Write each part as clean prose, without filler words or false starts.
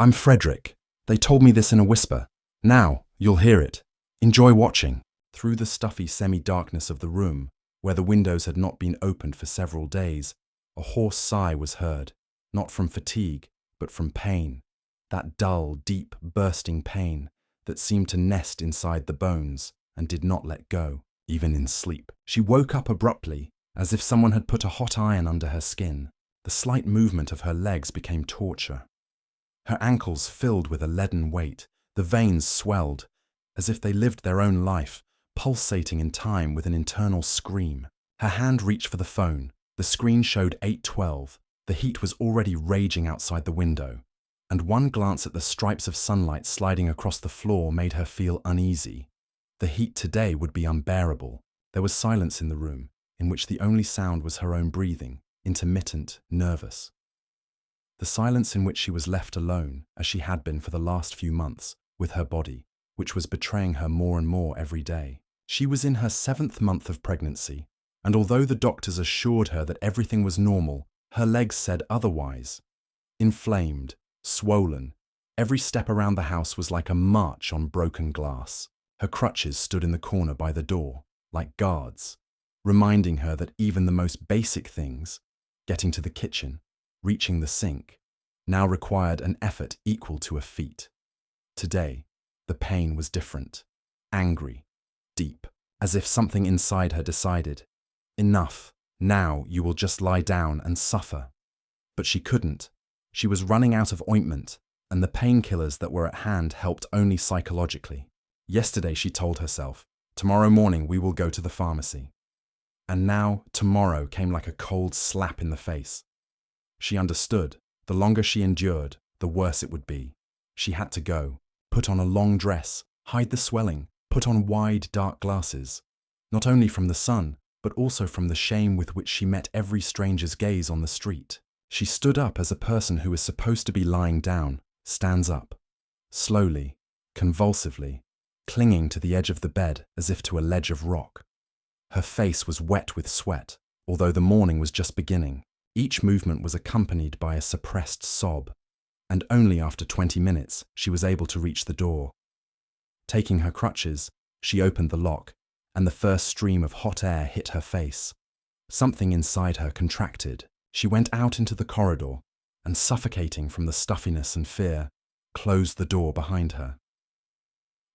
I'm Frederick. They told me this in a whisper. Now, you'll hear it. Enjoy watching. Through the stuffy semi-darkness of the room, where the windows had not been opened for several days, a hoarse sigh was heard, not from fatigue, but from pain. That dull, deep, bursting pain that seemed to nest inside the bones and did not let go, even in sleep. She woke up abruptly, as if someone had put a hot iron under her skin. The slight movement of her legs became torture. Her ankles filled with a leaden weight, the veins swelled, as if they lived their own life, pulsating in time with an internal scream. Her hand reached for the phone. The screen showed 8:12. The heat was already raging outside the window, and one glance at the stripes of sunlight sliding across the floor made her feel uneasy. The heat today would be unbearable. There was silence in the room, in which the only sound was her own breathing, intermittent, nervous. The silence in which she was left alone, as she had been for the last few months, with her body, which was betraying her more and more every day. She was in her 7th month of pregnancy, and although the doctors assured her that everything was normal, her legs said otherwise. Inflamed, swollen, every step around the house was like a march on broken glass. Her crutches stood in the corner by the door, like guards, reminding her that even the most basic things, getting to the kitchen, reaching the sink, now required an effort equal to a feat. Today, the pain was different, angry, deep, as if something inside her decided, enough, now you will just lie down and suffer. But she couldn't. She was running out of ointment, and the painkillers that were at hand helped only psychologically. Yesterday she told herself, tomorrow morning we will go to the pharmacy. And now tomorrow came like a cold slap in the face. She understood. The longer she endured, the worse it would be. She had to go, put on a long dress, hide the swelling, put on wide, dark glasses, not only from the sun, but also from the shame with which she met every stranger's gaze on the street. She stood up as a person who is supposed to be lying down, stands up, slowly, convulsively, clinging to the edge of the bed as if to a ledge of rock. Her face was wet with sweat, although the morning was just beginning. Each movement was accompanied by a suppressed sob, and only after 20 minutes she was able to reach the door. Taking her crutches, she opened the lock, and the first stream of hot air hit her face. Something inside her contracted. She went out into the corridor, and suffocating from the stuffiness and fear, closed the door behind her.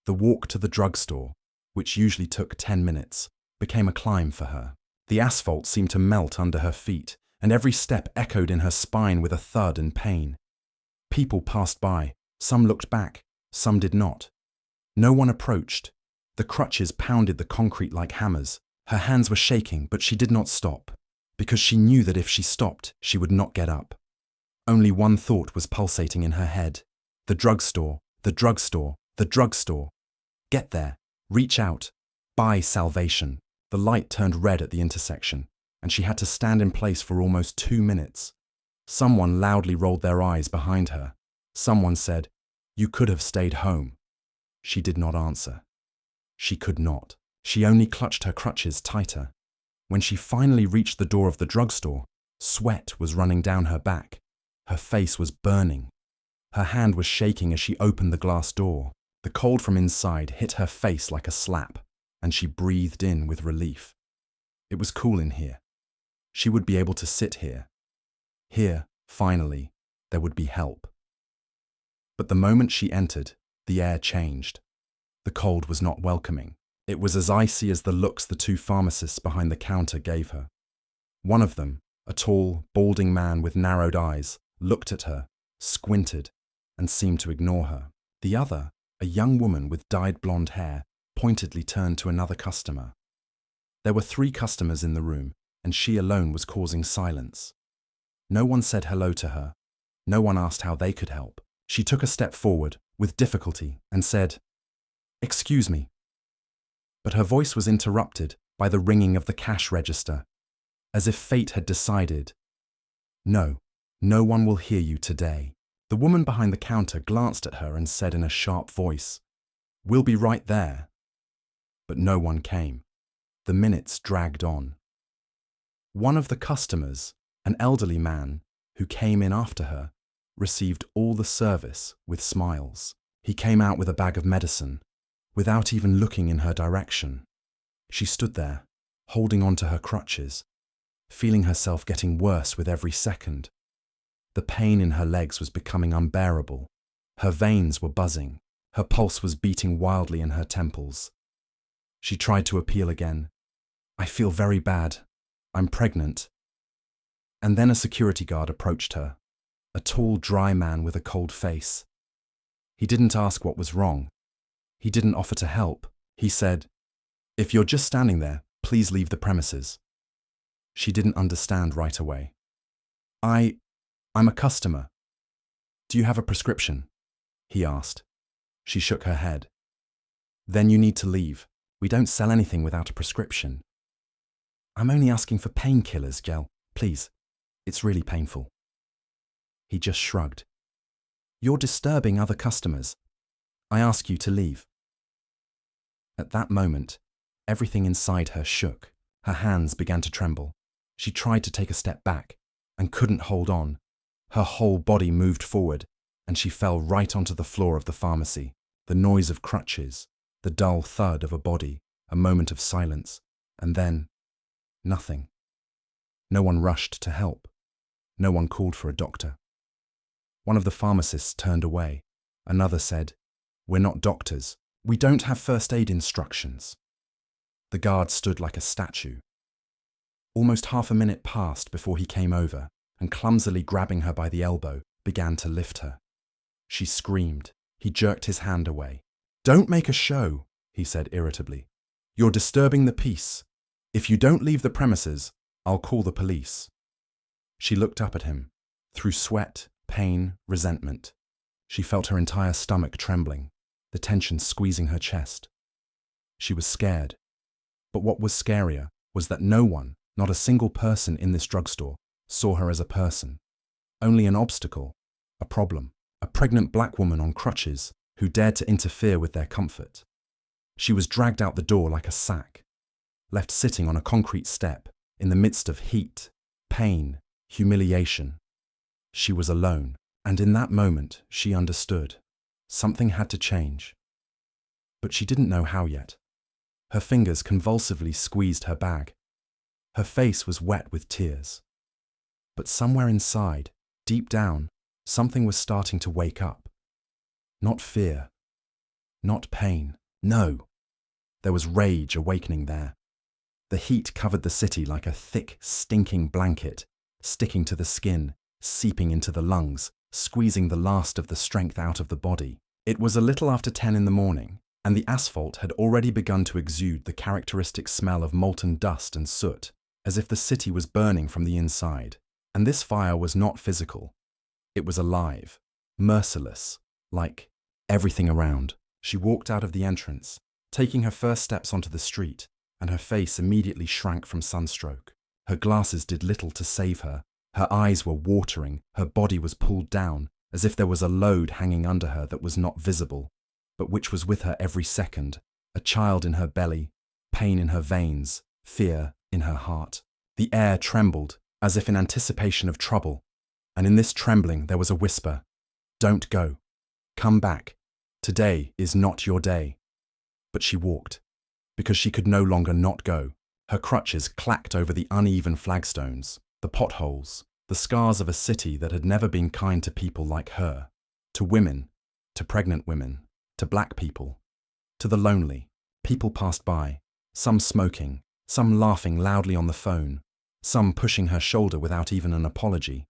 The walk to the drugstore, which usually took 10 minutes, became a climb for her. The asphalt seemed to melt under her feet, and every step echoed in her spine with a thud and pain. People passed by, some looked back, some did not. No one approached. The crutches pounded the concrete like hammers. Her hands were shaking, but she did not stop, because she knew that if she stopped, she would not get up. Only one thought was pulsating in her head. The drugstore, the drugstore, the drugstore. Get there, reach out, buy salvation. The light turned red at the intersection, and she had to stand in place for almost 2 minutes. Someone loudly rolled their eyes behind her. Someone said, "You could have stayed home." She did not answer. She could not. She only clutched her crutches tighter. When she finally reached the door of the drugstore, sweat was running down her back. Her face was burning. Her hand was shaking as she opened the glass door. The cold from inside hit her face like a slap, and she breathed in with relief. It was cool in here. She would be able to sit here. Here, finally, there would be help. But the moment she entered, the air changed. The cold was not welcoming. It was as icy as the looks the 2 pharmacists behind the counter gave her. One of them, a tall, balding man with narrowed eyes, looked at her, squinted, and seemed to ignore her. The other, a young woman with dyed blonde hair, pointedly turned to another customer. There were 3 customers in the room, and she alone was causing silence. No one said hello to her. No one asked how they could help. She took a step forward, with difficulty, and said, "Excuse me." But her voice was interrupted by the ringing of the cash register, as if fate had decided, "No, no one will hear you today." The woman behind the counter glanced at her and said in a sharp voice, "We'll be right there." But no one came. The minutes dragged on. One of the customers, an elderly man, who came in after her, received all the service with smiles. He came out with a bag of medicine, without even looking in her direction. She stood there, holding on to her crutches, feeling herself getting worse with every second. The pain in her legs was becoming unbearable. Her veins were buzzing. Her pulse was beating wildly in her temples. She tried to appeal again. "I feel very bad. I'm pregnant." And then a security guard approached her, a tall, dry man with a cold face. He didn't ask what was wrong. He didn't offer to help. He said, "If you're just standing there, please leave the premises." She didn't understand right away. I'm a customer. "Do you have a prescription?" he asked. She shook her head. "Then you need to leave. We don't sell anything without a prescription." "I'm only asking for painkillers, Gel. Please. It's really painful." He just shrugged. "You're disturbing other customers. I ask you to leave." At that moment, everything inside her shook. Her hands began to tremble. She tried to take a step back and couldn't hold on. Her whole body moved forward and she fell right onto the floor of the pharmacy. The noise of crutches, the dull thud of a body, a moment of silence, and then nothing. No one rushed to help. No one called for a doctor. One of the pharmacists turned away. Another said, "We're not doctors. We don't have first aid instructions." The guard stood like a statue. Almost half a minute passed before he came over and, clumsily grabbing her by the elbow, began to lift her. She screamed. He jerked his hand away. "Don't make a show," he said irritably. "You're disturbing the peace. If you don't leave the premises, I'll call the police." She looked up at him, through sweat, pain, resentment. She felt her entire stomach trembling, the tension squeezing her chest. She was scared. But what was scarier was that no one, not a single person in this drugstore, saw her as a person. Only an obstacle, a problem, a pregnant black woman on crutches who dared to interfere with their comfort. She was dragged out the door like a sack, left sitting on a concrete step in the midst of heat, pain, humiliation. She was alone, and in that moment she understood. Something had to change. But she didn't know how yet. Her fingers convulsively squeezed her bag. Her face was wet with tears. But somewhere inside, deep down, something was starting to wake up. Not fear. Not pain. No. There was rage awakening there. The heat covered the city like a thick, stinking blanket, sticking to the skin, seeping into the lungs, squeezing the last of the strength out of the body. It was a little after 10 in the morning, and the asphalt had already begun to exude the characteristic smell of molten dust and soot, as if the city was burning from the inside. And this fire was not physical. It was alive, merciless, like everything around. She walked out of the entrance, taking her first steps onto the street, and her face immediately shrank from sunstroke. Her glasses did little to save her. Her eyes were watering, her body was pulled down, as if there was a load hanging under her that was not visible, but which was with her every second, a child in her belly, pain in her veins, fear in her heart. The air trembled, as if in anticipation of trouble, and in this trembling there was a whisper, "Don't go. Come back. Today is not your day." But she walked, because she could no longer not go. Her crutches clacked over the uneven flagstones, the potholes, the scars of a city that had never been kind to people like her, to women, to pregnant women, to black people, to the lonely. People passed by, some smoking, some laughing loudly on the phone, some pushing her shoulder without even an apology.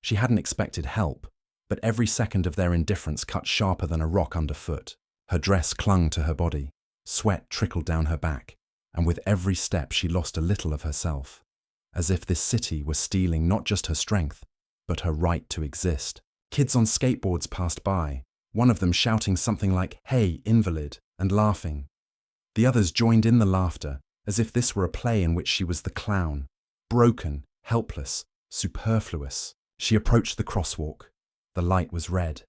She hadn't expected help, but every second of their indifference cut sharper than a rock underfoot. Her dress clung to her body, sweat trickled down her back, and with every step she lost a little of herself, as if this city were stealing not just her strength, but her right to exist. Kids on skateboards passed by, one of them shouting something like, "Hey, invalid," and laughing. The others joined in the laughter, as if this were a play in which she was the clown, broken, helpless, superfluous. She approached the crosswalk. The light was red.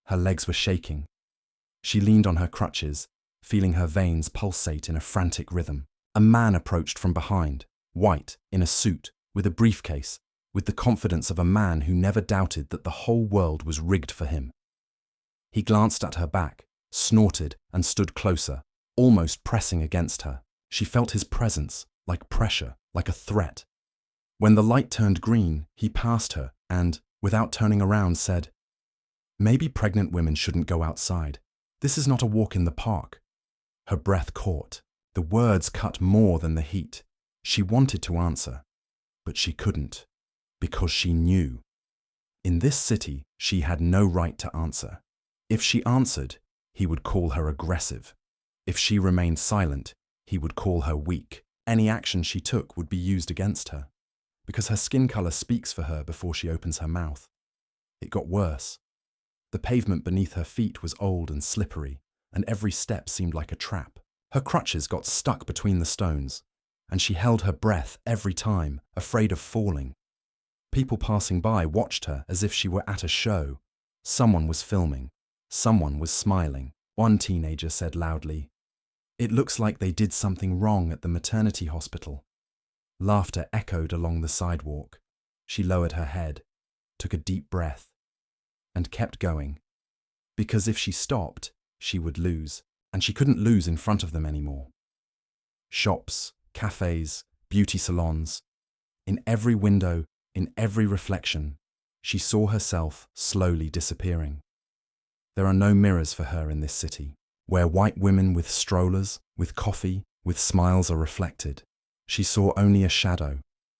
Her legs were shaking. She leaned on her crutches, feeling her veins pulsate in a frantic rhythm. A man approached from behind, white, in a suit, with a briefcase, with the confidence of a man who never doubted that the whole world was rigged for him. He glanced at her back, snorted, and stood closer, almost pressing against her. She felt his presence, like pressure, like a threat. When the light turned green, he passed her and, without turning around, said, "Maybe pregnant women shouldn't go outside. This is not a walk in the park." Her breath caught. The words cut more than the heat. She wanted to answer, but she couldn't, because she knew. In this city, she had no right to answer. If she answered, he would call her aggressive. If she remained silent, he would call her weak. Any action she took would be used against her, because her skin color speaks for her before she opens her mouth. It got worse. The pavement beneath her feet was old and slippery, and every step seemed like a trap. Her crutches got stuck between the stones, and she held her breath every time, afraid of falling. People passing by watched her as if she were at a show. Someone was filming. Someone was smiling. One teenager said loudly, "It looks like they did something wrong at the maternity hospital." Laughter echoed along the sidewalk. She lowered her head, took a deep breath, and kept going. Because if she stopped, she would lose, and she couldn't lose in front of them anymore. Shops, cafes, beauty salons. In every window, in every reflection, she saw herself slowly disappearing. There are no mirrors for her in this city, where white women with strollers, with coffee, with smiles are reflected. She saw only a shadow,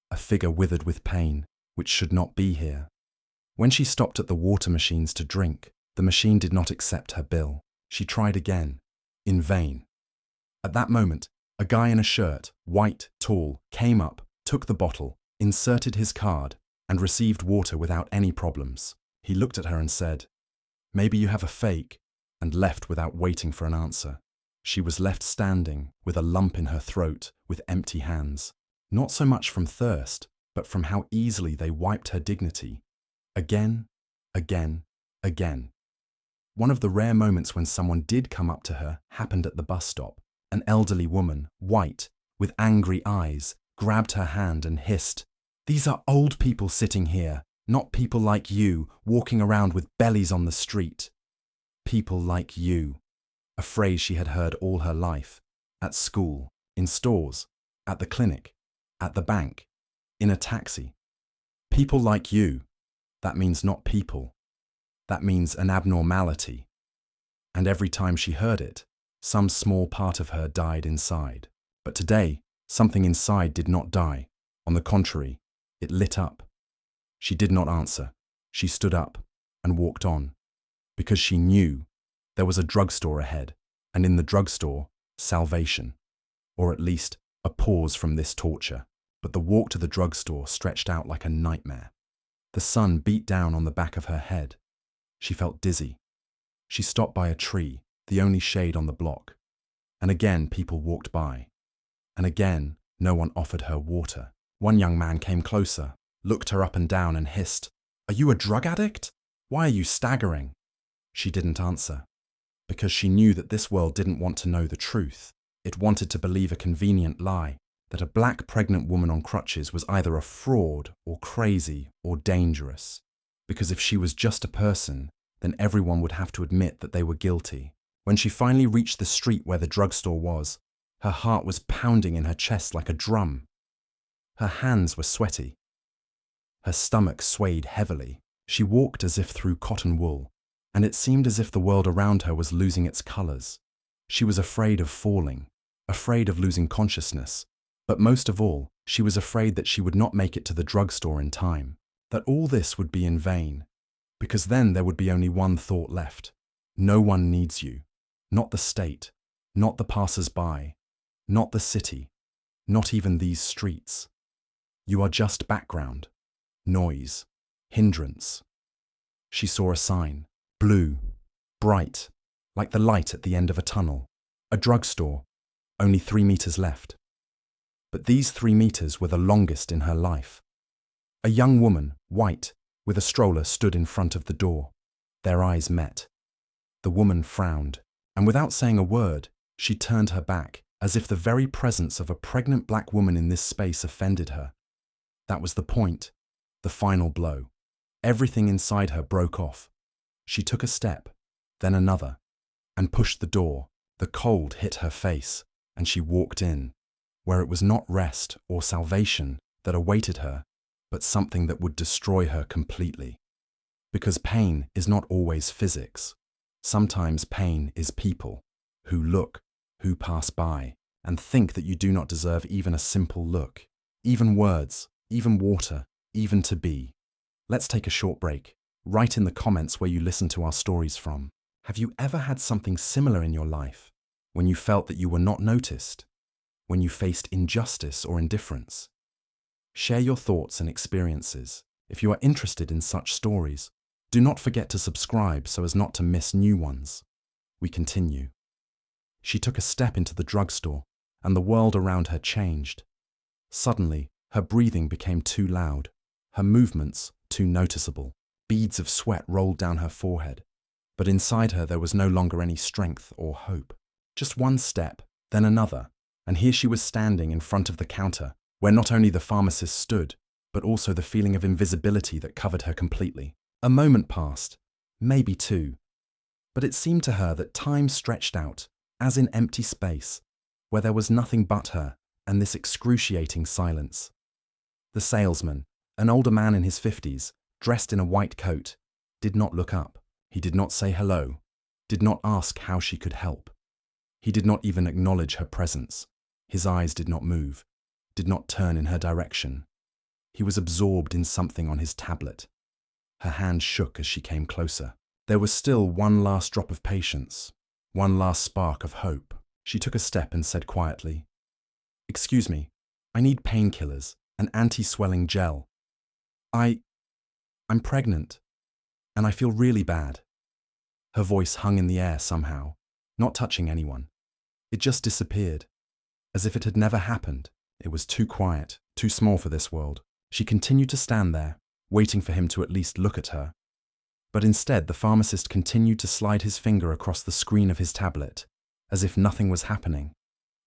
a figure withered with pain, which should not be here. When she stopped at the water machines to drink, the machine did not accept her bill. She tried again, in vain. At that moment, a guy in a shirt, white, tall, came up, took the bottle, inserted his card, and received water without any problems. He looked at her and said, "Maybe you have a fake," and left without waiting for an answer. She was left standing, with a lump in her throat, with empty hands. Not so much from thirst, but from how easily they wiped her dignity. Again, again, again. One of the rare moments when someone did come up to her happened at the bus stop. An elderly woman, white, with angry eyes, grabbed her hand and hissed, "These are old people sitting here, not people like you, walking around with bellies on the street." People like you. A phrase she had heard all her life. At school, in stores, at the clinic, at the bank, in a taxi. People like you. That means not people. That means an abnormality. And every time she heard it, some small part of her died inside. But today, something inside did not die. On the contrary, it lit up. She did not answer. She stood up and walked on, because she knew there was a drugstore ahead, and in the drugstore, salvation, or at least a pause from this torture. But the walk to the drugstore stretched out like a nightmare. The sun beat down on the back of her head. She felt dizzy. She stopped by a tree, the only shade on the block. And again people walked by. And again no one offered her water. One young man came closer, looked her up and down and hissed, "Are you a drug addict? Why are you staggering?" She didn't answer, because she knew that this world didn't want to know the truth. It wanted to believe a convenient lie, that a black pregnant woman on crutches was either a fraud or crazy or dangerous. Because if she was just a person, then everyone would have to admit that they were guilty. When she finally reached the street where the drugstore was, her heart was pounding in her chest like a drum. Her hands were sweaty. Her stomach swayed heavily. She walked as if through cotton wool, and it seemed as if the world around her was losing its colors. She was afraid of falling, afraid of losing consciousness, but most of all, she was afraid that she would not make it to the drugstore in time, that all this would be in vain, because then there would be only one thought left. No one needs you, not the state, not the passers-by, not the city, not even these streets. You are just background, noise, hindrance. She saw a sign, blue, bright, like the light at the end of a tunnel. A drugstore, only 3 meters left. But these 3 meters were the longest in her life. A young woman, white, with a stroller stood in front of the door. Their eyes met. The woman frowned, and without saying a word, she turned her back, as if the very presence of a pregnant black woman in this space offended her. That was the point. The final blow. Everything inside her broke off. She took a step, then another, and pushed the door. The cold hit her face, and she walked in, where it was not rest or salvation that awaited her, but something that would destroy her completely. Because pain is not always physics. Sometimes pain is people who look, who pass by, and think that you do not deserve even a simple look, even words, even water, even to be. Let's take a short break. Write in the comments where you listen to our stories from. Have you ever had something similar in your life, when you felt that you were not noticed, when you faced injustice or indifference? Share your thoughts and experiences. If you are interested in such stories, do not forget to subscribe so as not to miss new ones. We continue. She took a step into the drugstore, and the world around her changed. Suddenly, her breathing became too loud, her movements too noticeable. Beads of sweat rolled down her forehead, but inside her there was no longer any strength or hope. Just one step, then another, and here she was standing in front of the counter, where not only the pharmacist stood, but also the feeling of invisibility that covered her completely. A moment passed, maybe two, but it seemed to her that time stretched out, as in empty space, where there was nothing but her and this excruciating silence. The salesman, an older man in his 50s, dressed in a white coat, did not look up. He did not say hello, did not ask how she could help. He did not even acknowledge her presence. His eyes did not move, did not turn in her direction. He was absorbed in something on his tablet. Her hand shook as she came closer. There was still one last drop of patience, one last spark of hope. She took a step and said quietly, "Excuse me, I need painkillers, an anti-swelling gel. I'm pregnant, and I feel really bad." Her voice hung in the air somehow, not touching anyone. It just disappeared, as if it had never happened. It was too quiet, too small for this world. She continued to stand there, waiting for him to at least look at her. But instead, the pharmacist continued to slide his finger across the screen of his tablet, as if nothing was happening,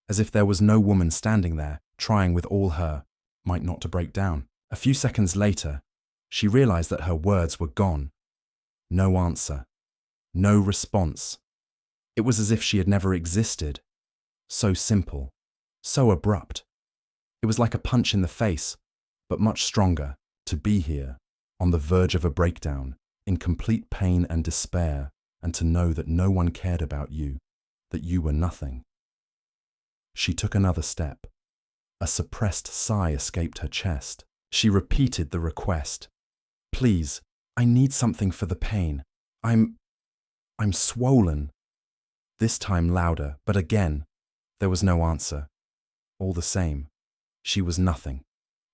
as if there was no woman standing there, trying with all her might not to break down. A few seconds later, she realized that her words were gone. No answer. No response. It was as if she had never existed. So simple. So abrupt. It was like a punch in the face, but much stronger, to be here, on the verge of a breakdown, in complete pain and despair, and to know that no one cared about you, that you were nothing. She took another step. A suppressed sigh escaped her chest. She repeated the request. "Please, I need something for the pain. I'm swollen." This time louder, but again, there was no answer. All the same, she was nothing,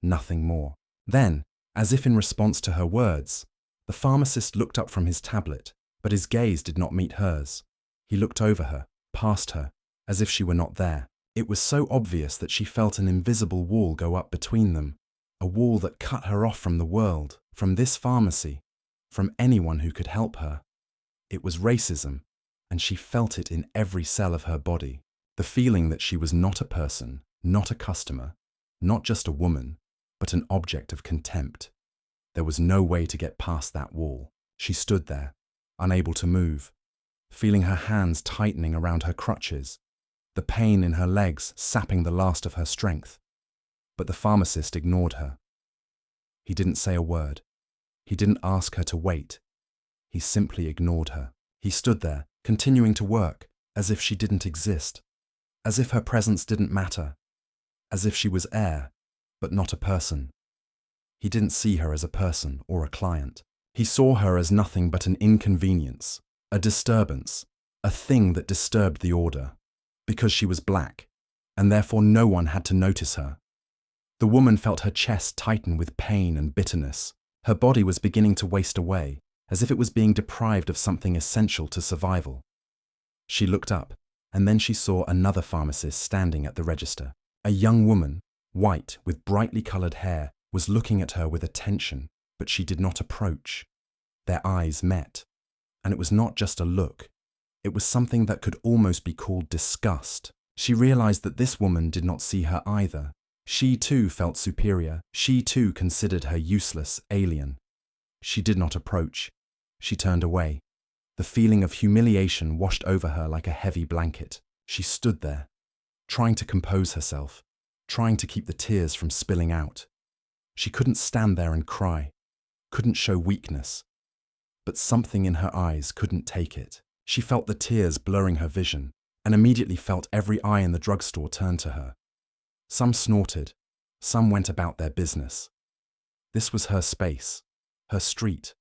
nothing more. Then, as if in response to her words, the pharmacist looked up from his tablet, but his gaze did not meet hers. He looked over her, past her, as if she were not there. It was so obvious that she felt an invisible wall go up between them, a wall that cut her off from the world, from this pharmacy, from anyone who could help her. It was racism, and she felt it in every cell of her body. The feeling that she was not a person, not a customer, not just a woman, but an object of contempt. There was no way to get past that wall. She stood there, unable to move, feeling her hands tightening around her crutches, the pain in her legs sapping the last of her strength. But the pharmacist ignored her. He didn't say a word. He didn't ask her to wait. He simply ignored her. He stood there, continuing to work, as if she didn't exist, as if her presence didn't matter, as if she was air, but not a person. He didn't see her as a person or a client. He saw her as nothing but an inconvenience, a disturbance, a thing that disturbed the order, because she was black, and therefore no one had to notice her. The woman felt her chest tighten with pain and bitterness. Her body was beginning to waste away, as if it was being deprived of something essential to survival. She looked up, and then she saw another pharmacist standing at the register. A young woman, white with brightly coloured hair, was looking at her with attention, but she did not approach. Their eyes met, and it was not just a look. It was something that could almost be called disgust. She realized that this woman did not see her either. She too felt superior. She too considered her useless, alien. She did not approach. She turned away. The feeling of humiliation washed over her like a heavy blanket. She stood there, trying to compose herself, trying to keep the tears from spilling out. She couldn't stand there and cry, couldn't show weakness. But something in her eyes couldn't take it. She felt the tears blurring her vision, and immediately felt every eye in the drugstore turn to her. Some snorted, some went about their business. This was her space, her street,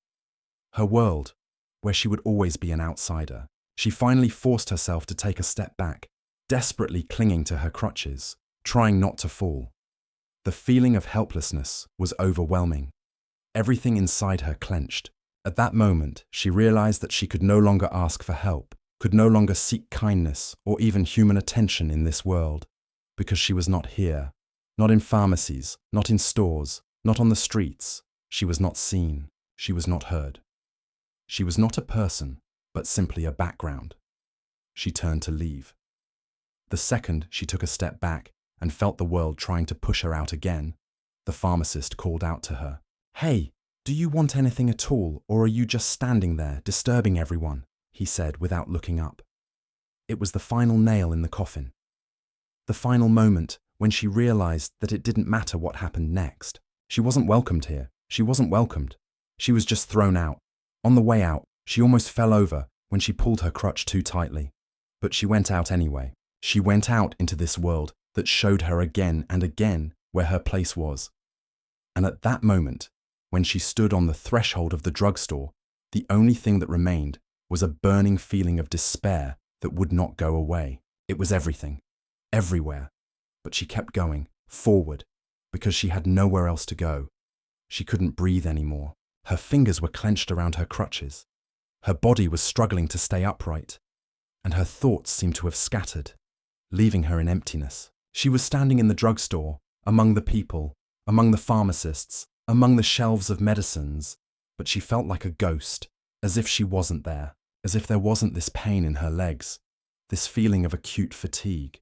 her world, where she would always be an outsider. She finally forced herself to take a step back, desperately clinging to her crutches, trying not to fall. The feeling of helplessness was overwhelming. Everything inside her clenched. At that moment, she realized that she could no longer ask for help, could no longer seek kindness or even human attention in this world, because she was not here, not in pharmacies, not in stores, not on the streets. She was not seen, she was not heard. She was not a person, but simply a background. She turned to leave. The second she took a step back and felt the world trying to push her out again, the pharmacist called out to her, "Hey, do you want anything at all, or are you just standing there, disturbing everyone?" he said without looking up. It was the final nail in the coffin. The final moment when she realized that it didn't matter what happened next. She wasn't welcomed here. She wasn't welcomed. She was just thrown out. On the way out, she almost fell over when she pulled her crutch too tightly. But she went out anyway. She went out into this world that showed her again and again where her place was. And at that moment, when she stood on the threshold of the drugstore, the only thing that remained was a burning feeling of despair that would not go away. It was everything, everywhere. But she kept going, forward, because she had nowhere else to go. She couldn't breathe anymore. Her fingers were clenched around her crutches. Her body was struggling to stay upright, and her thoughts seemed to have scattered, leaving her in emptiness. She was standing in the drugstore, among the people, among the pharmacists, among the shelves of medicines, but she felt like a ghost, as if she wasn't there, as if there wasn't this pain in her legs, this feeling of acute fatigue,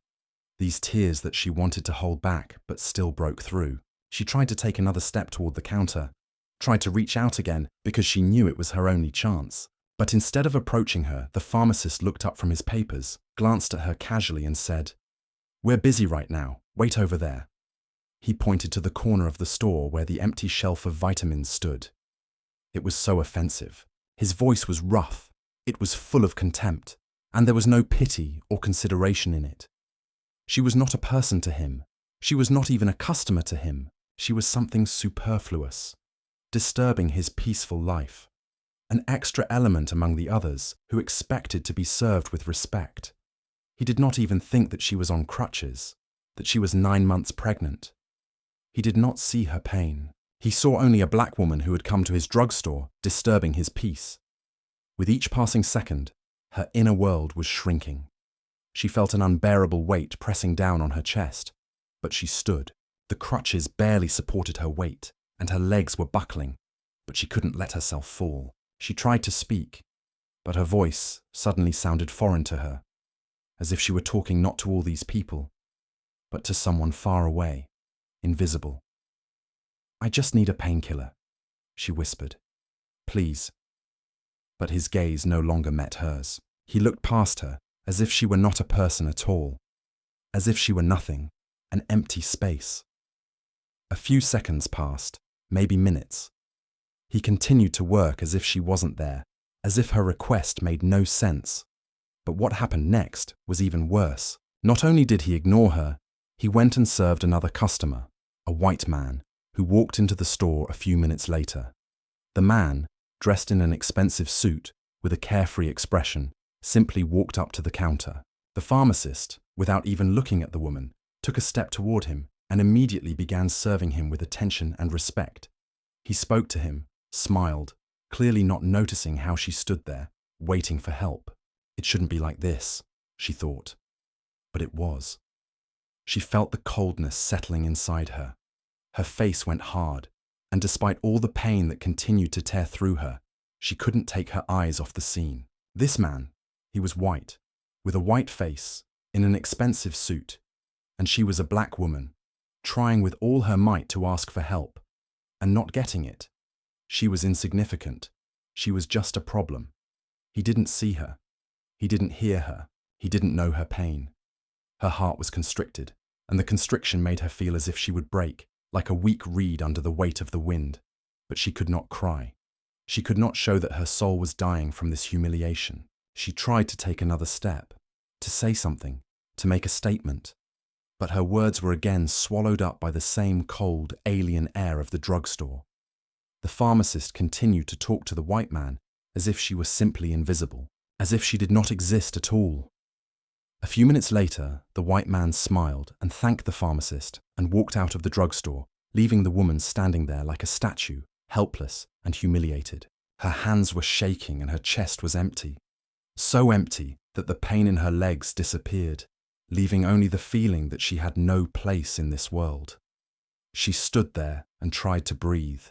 these tears that she wanted to hold back but still broke through. She tried to take another step toward the counter, tried to reach out again because she knew it was her only chance. But instead of approaching her, the pharmacist looked up from his papers, glanced at her casually and said, "We're busy right now, wait over there." He pointed to the corner of the store where the empty shelf of vitamins stood. It was so offensive. His voice was rough, it was full of contempt, and there was no pity or consideration in it. She was not a person to him. She was not even a customer to him. She was something superfluous, disturbing his peaceful life, an extra element among the others who expected to be served with respect. He did not even think that she was on crutches, that she was 9 months pregnant. He did not see her pain. He saw only a black woman who had come to his drugstore, disturbing his peace. With each passing second, her inner world was shrinking. She felt an unbearable weight pressing down on her chest, but she stood. The crutches barely supported her weight, and her legs were buckling, but she couldn't let herself fall. She tried to speak, but her voice suddenly sounded foreign to her, as if she were talking not to all these people, but to someone far away, invisible. "I just need a painkiller," she whispered. "Please." But his gaze no longer met hers. He looked past her, as if she were not a person at all, as if she were nothing, an empty space. A few seconds passed, maybe minutes. He continued to work as if she wasn't there, as if her request made no sense. But what happened next was even worse. Not only did he ignore her, he went and served another customer, a white man, who walked into the store a few minutes later. The man, dressed in an expensive suit, with a carefree expression, simply walked up to the counter. The pharmacist, without even looking at the woman, took a step toward him and immediately began serving him with attention and respect. He spoke to him, smiled, clearly not noticing how she stood there, waiting for help. It shouldn't be like this, she thought. But it was. She felt the coldness settling inside her. Her face went hard, and despite all the pain that continued to tear through her, she couldn't take her eyes off the scene. This man, he was white, with a white face, in an expensive suit, and she was a black woman, trying with all her might to ask for help, and not getting it. She was insignificant. She was just a problem. He didn't see her. He didn't hear her. He didn't know her pain. Her heart was constricted, and the constriction made her feel as if she would break, like a weak reed under the weight of the wind. But she could not cry. She could not show that her soul was dying from this humiliation. She tried to take another step, to say something, to make a statement. But her words were again swallowed up by the same cold, alien air of the drugstore. The pharmacist continued to talk to the white man as if she were simply invisible, as if she did not exist at all. A few minutes later, the white man smiled and thanked the pharmacist and walked out of the drugstore, leaving the woman standing there like a statue, helpless and humiliated. Her hands were shaking and her chest was empty. So empty that the pain in her legs disappeared, leaving only the feeling that she had no place in this world. She stood there and tried to breathe.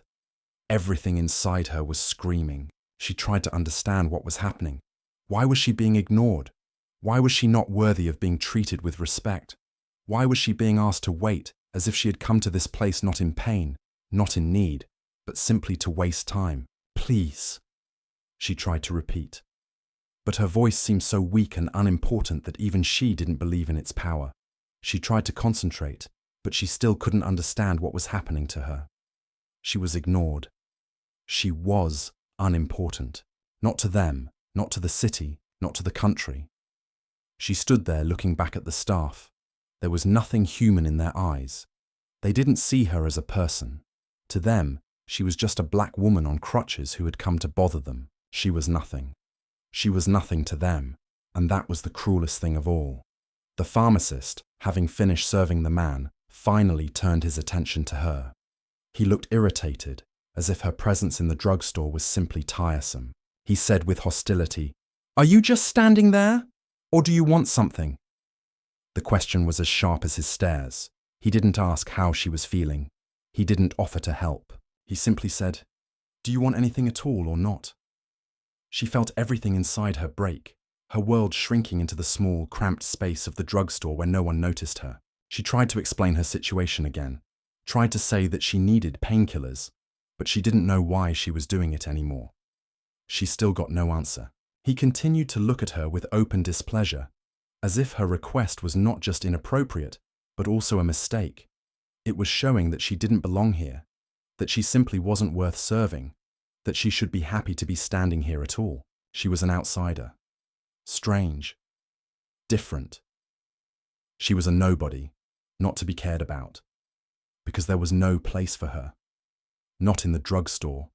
Everything inside her was screaming. She tried to understand what was happening. Why was she being ignored? Why was she not worthy of being treated with respect? Why was she being asked to wait as if she had come to this place not in pain, not in need, but simply to waste time? Please, she tried to repeat. But her voice seemed so weak and unimportant that even she didn't believe in its power. She tried to concentrate, but she still couldn't understand what was happening to her. She was ignored. She was unimportant. Not to them, not to the city, not to the country. She stood there looking back at the staff. There was nothing human in their eyes. They didn't see her as a person. To them, she was just a black woman on crutches who had come to bother them. She was nothing. She was nothing to them, and that was the cruelest thing of all. The pharmacist, having finished serving the man, finally turned his attention to her. He looked irritated, as if her presence in the drugstore was simply tiresome. He said with hostility, "Are you just standing there? Or do you want something?" The question was as sharp as his stares. He didn't ask how she was feeling. He didn't offer to help. He simply said, "Do you want anything at all or not?" She felt everything inside her break, her world shrinking into the small, cramped space of the drugstore where no one noticed her. She tried to explain her situation again, tried to say that she needed painkillers, but she didn't know why she was doing it anymore. She still got no answer. He continued to look at her with open displeasure, as if her request was not just inappropriate, but also a mistake. It was showing that she didn't belong here, that she simply wasn't worth serving, that she should be happy to be standing here at all. She was an outsider. Strange. Different. She was a nobody, not to be cared about, because there was no place for her. Not in the drugstore,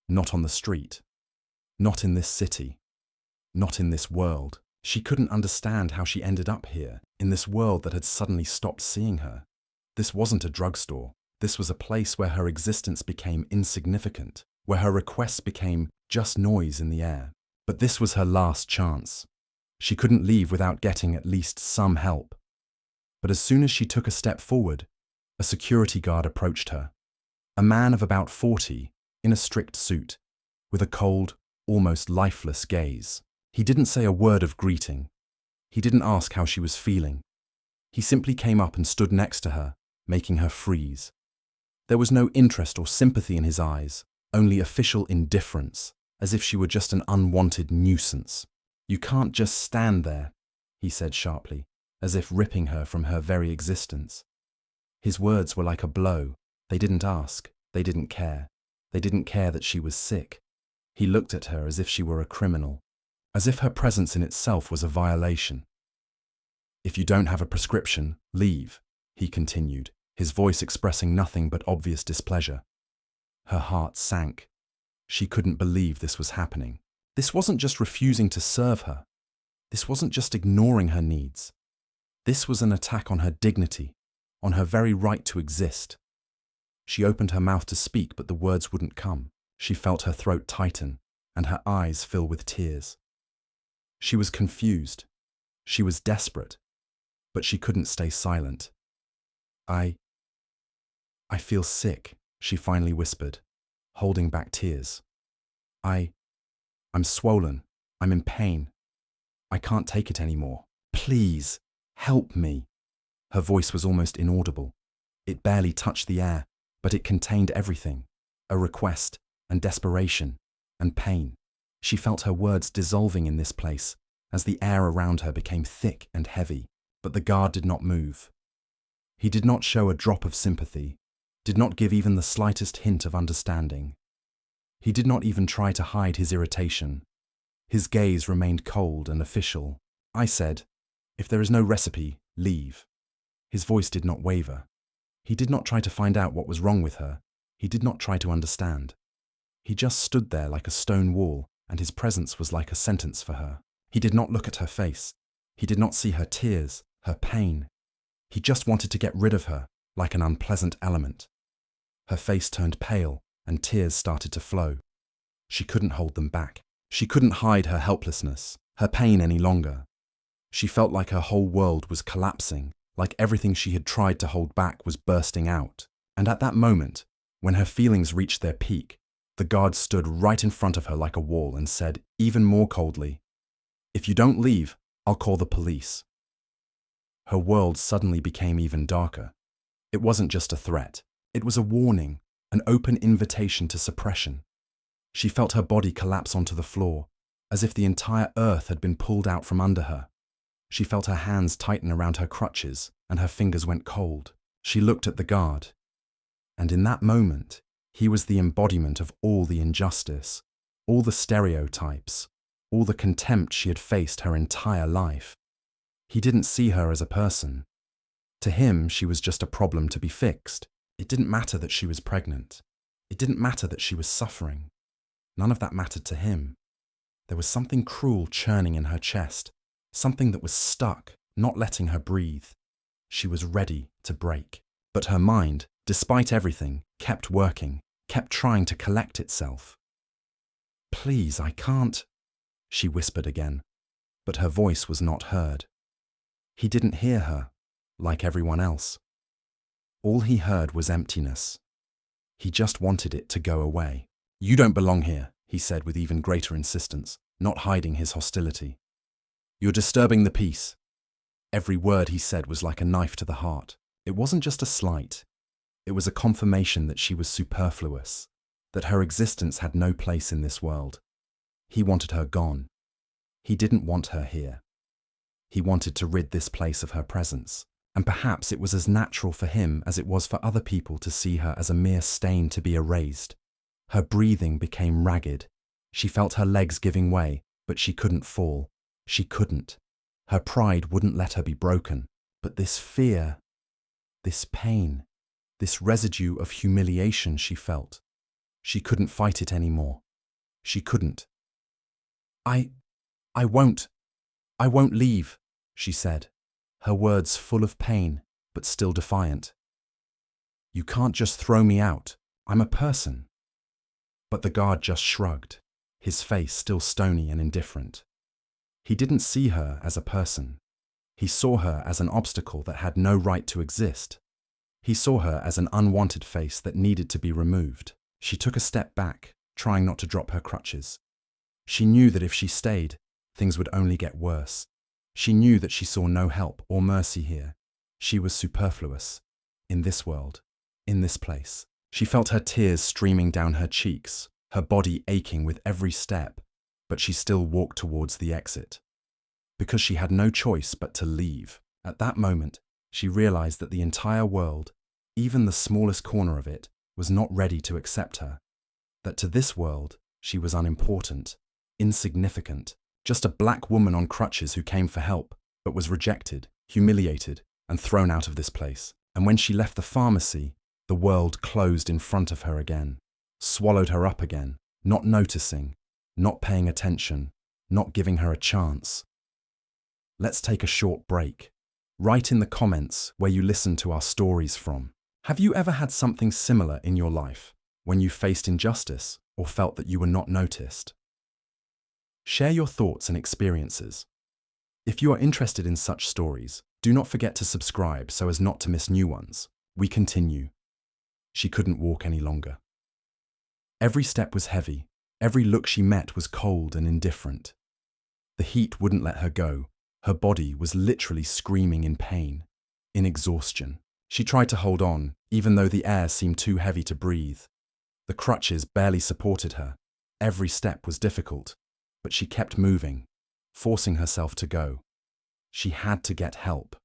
not on the street, not in this city, not in this world. She couldn't understand how she ended up here, in this world that had suddenly stopped seeing her. This wasn't a drugstore. This was a place where her existence became insignificant, where her requests became just noise in the air. But this was her last chance. She couldn't leave without getting at least some help. But as soon as she took a step forward, a security guard approached her. A man of about 40, in a strict suit, with a cold, almost lifeless gaze. He didn't say a word of greeting. He didn't ask how she was feeling. He simply came up and stood next to her, making her freeze. There was no interest or sympathy in his eyes, only official indifference, as if she were just an unwanted nuisance. "You can't just stand there," he said sharply, as if ripping her from her very existence. His words were like a blow. They didn't ask. They didn't care. They didn't care that she was sick. He looked at her as if she were a criminal, as if her presence in itself was a violation. "If you don't have a prescription, leave," he continued, his voice expressing nothing but obvious displeasure. Her heart sank. She couldn't believe this was happening. This wasn't just refusing to serve her. This wasn't just ignoring her needs. This was an attack on her dignity, on her very right to exist. She opened her mouth to speak, but the words wouldn't come. She felt her throat tighten and her eyes fill with tears. She was confused. She was desperate, but she couldn't stay silent. I feel sick," she finally whispered, holding back tears. I'm swollen. I'm in pain. I can't take it anymore. Please, help me." Her voice was almost inaudible. It barely touched the air, but it contained everything: a request, and desperation, and pain. She felt her words dissolving in this place as the air around her became thick and heavy. But the guard did not move. He did not show a drop of sympathy, did not give even the slightest hint of understanding. He did not even try to hide his irritation. His gaze remained cold and official. I said, "If there is no recipe, leave." His voice did not waver. He did not try to find out what was wrong with her. He did not try to understand. He just stood there like a stone wall, and his presence was like a sentence for her. He did not look at her face. He did not see her tears, her pain. He just wanted to get rid of her, like an unpleasant element. Her face turned pale, and tears started to flow. She couldn't hold them back. She couldn't hide her helplessness, her pain any longer. She felt like her whole world was collapsing, like everything she had tried to hold back was bursting out. And at that moment, when her feelings reached their peak, the guard stood right in front of her like a wall and said, even more coldly, "If you don't leave, I'll call the police." Her world suddenly became even darker. It wasn't just a threat. It was a warning, an open invitation to suppression. She felt her body collapse onto the floor, as if the entire earth had been pulled out from under her. She felt her hands tighten around her crutches, and her fingers went cold. She looked at the guard. And in that moment, he was the embodiment of all the injustice, all the stereotypes, all the contempt she had faced her entire life. He didn't see her as a person. To him, she was just a problem to be fixed. It didn't matter that she was pregnant. It didn't matter that she was suffering. None of that mattered to him. There was something cruel churning in her chest, something that was stuck, not letting her breathe. She was ready to break. But her mind, despite everything, kept working, kept trying to collect itself. "Please, I can't," she whispered again, but her voice was not heard. He didn't hear her, like everyone else. All he heard was emptiness. He just wanted it to go away. "You don't belong here," he said with even greater insistence, not hiding his hostility. "You're disturbing the peace." Every word he said was like a knife to the heart. It wasn't just a slight. It was a confirmation that she was superfluous, that her existence had no place in this world. He wanted her gone. He didn't want her here. He wanted to rid this place of her presence, and perhaps it was as natural for him as it was for other people to see her as a mere stain to be erased. Her breathing became ragged. She felt her legs giving way, but she couldn't fall. She couldn't. Her pride wouldn't let her be broken. But this fear, this pain, this residue of humiliation she felt, she couldn't fight it anymore. She couldn't. I won't leave," she said, her words full of pain, but still defiant. "You can't just throw me out. I'm a person." But the guard just shrugged, his face still stony and indifferent. He didn't see her as a person. He saw her as an obstacle that had no right to exist. He saw her as an unwanted face that needed to be removed. She took a step back, trying not to drop her crutches. She knew that if she stayed, things would only get worse. She knew that she saw no help or mercy here. She was superfluous. In this world. In this place. She felt her tears streaming down her cheeks, her body aching with every step, but she still walked towards the exit. Because she had no choice but to leave. At that moment, she realized that the entire world, even the smallest corner of it, was not ready to accept her. That to this world, she was unimportant, insignificant, just a black woman on crutches who came for help, but was rejected, humiliated, and thrown out of this place. And when she left the pharmacy, the world closed in front of her again, swallowed her up again, not noticing, not paying attention, not giving her a chance. Let's take a short break. Write in the comments where you listen to our stories from. Have you ever had something similar in your life, when you faced injustice or felt that you were not noticed? Share your thoughts and experiences. If you are interested in such stories, do not forget to subscribe so as not to miss new ones. We continue. She couldn't walk any longer. Every step was heavy. Every look she met was cold and indifferent. The heat wouldn't let her go. Her body was literally screaming in pain, in exhaustion. She tried to hold on, even though the air seemed too heavy to breathe. The crutches barely supported her. Every step was difficult, but she kept moving, forcing herself to go. She had to get help.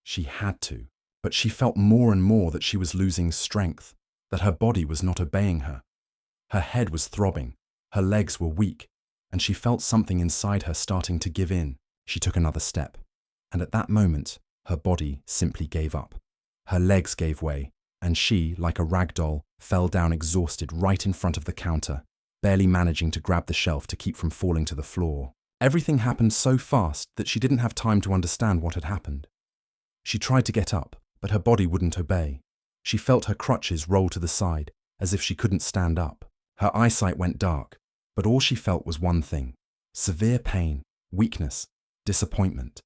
She had to. But she felt more and more that she was losing strength, that her body was not obeying her. Her head was throbbing, her legs were weak, and she felt something inside her starting to give in. She took another step, and at that moment, her body simply gave up. Her legs gave way, and she, like a rag doll, fell down exhausted right in front of the counter, barely managing to grab the shelf to keep from falling to the floor. Everything happened so fast that she didn't have time to understand what had happened. She tried to get up, but her body wouldn't obey. She felt her crutches roll to the side, as if she couldn't stand up. Her eyesight went dark, but all she felt was one thing: severe pain, weakness, disappointment.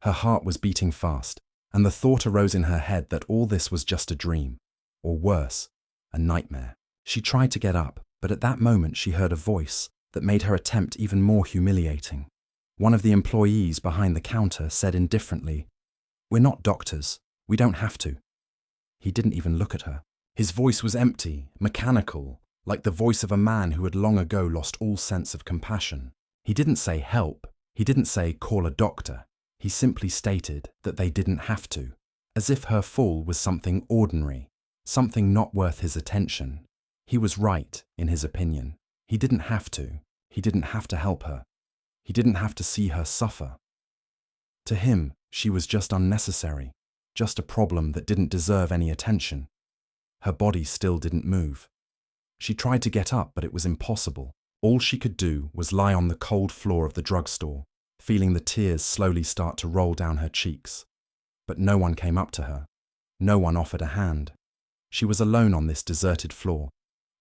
Her heart was beating fast, and the thought arose in her head that all this was just a dream, or worse, a nightmare. She tried to get up, but at that moment she heard a voice that made her attempt even more humiliating. One of the employees behind the counter said indifferently, "We're not doctors. We don't have to." He didn't even look at her. His voice was empty, mechanical, like the voice of a man who had long ago lost all sense of compassion. He didn't say help. He didn't say call a doctor. He simply stated that they didn't have to, as if her fall was something ordinary, something not worth his attention. He was right, in his opinion. He didn't have to. He didn't have to help her. He didn't have to see her suffer. To him, she was just unnecessary, just a problem that didn't deserve any attention. Her body still didn't move. She tried to get up, but it was impossible. All she could do was lie on the cold floor of the drugstore, feeling the tears slowly start to roll down her cheeks. But no one came up to her. No one offered a hand. She was alone on this deserted floor,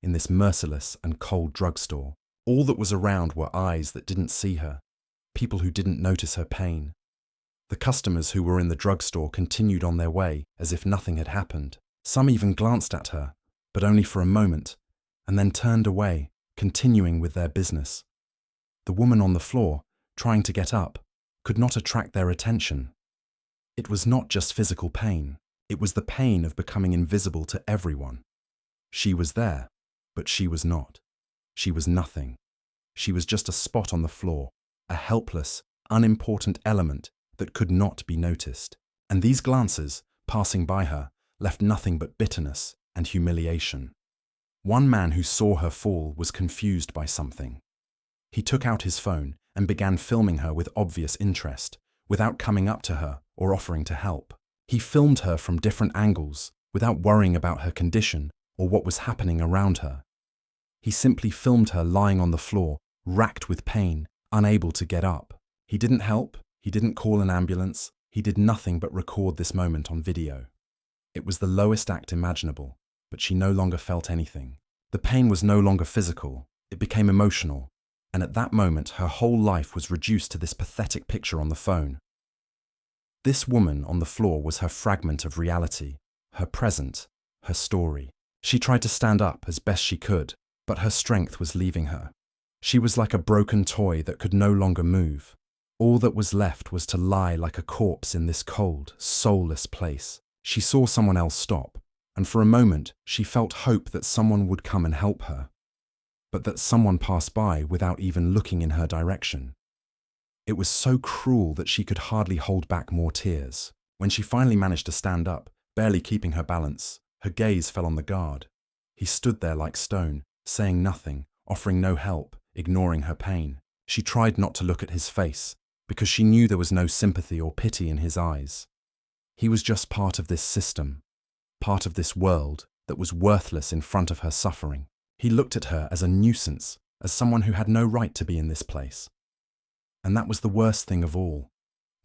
in this merciless and cold drugstore. All that was around were eyes that didn't see her, people who didn't notice her pain. The customers who were in the drugstore continued on their way as if nothing had happened. Some even glanced at her, but only for a moment, and then turned away, continuing with their business. The woman on the floor, trying to get up, could not attract their attention. It was not just physical pain. It was the pain of becoming invisible to everyone. She was there, but she was not. She was nothing. She was just a spot on the floor, a helpless, unimportant element that could not be noticed. And these glances, passing by her, left nothing but bitterness and humiliation. One man who saw her fall was confused by something. He took out his phone and began filming her with obvious interest, without coming up to her or offering to help. He filmed her from different angles, without worrying about her condition or what was happening around her. He simply filmed her lying on the floor, racked with pain, unable to get up. He didn't help, he didn't call an ambulance, he did nothing but record this moment on video. It was the lowest act imaginable, but she no longer felt anything. The pain was no longer physical, it became emotional, and at that moment her whole life was reduced to this pathetic picture on the phone. This woman on the floor was her fragment of reality, her present, her story. She tried to stand up as best she could, but her strength was leaving her. She was like a broken toy that could no longer move. All that was left was to lie like a corpse in this cold, soulless place. She saw someone else stop, and for a moment she felt hope that someone would come and help her, but that someone passed by without even looking in her direction. It was so cruel that she could hardly hold back more tears. When she finally managed to stand up, barely keeping her balance, her gaze fell on the guard. He stood there like stone, saying nothing, offering no help, ignoring her pain. She tried not to look at his face, because she knew there was no sympathy or pity in his eyes. He was just part of this system, part of this world that was worthless in front of her suffering. He looked at her as a nuisance, as someone who had no right to be in this place. And that was the worst thing of all,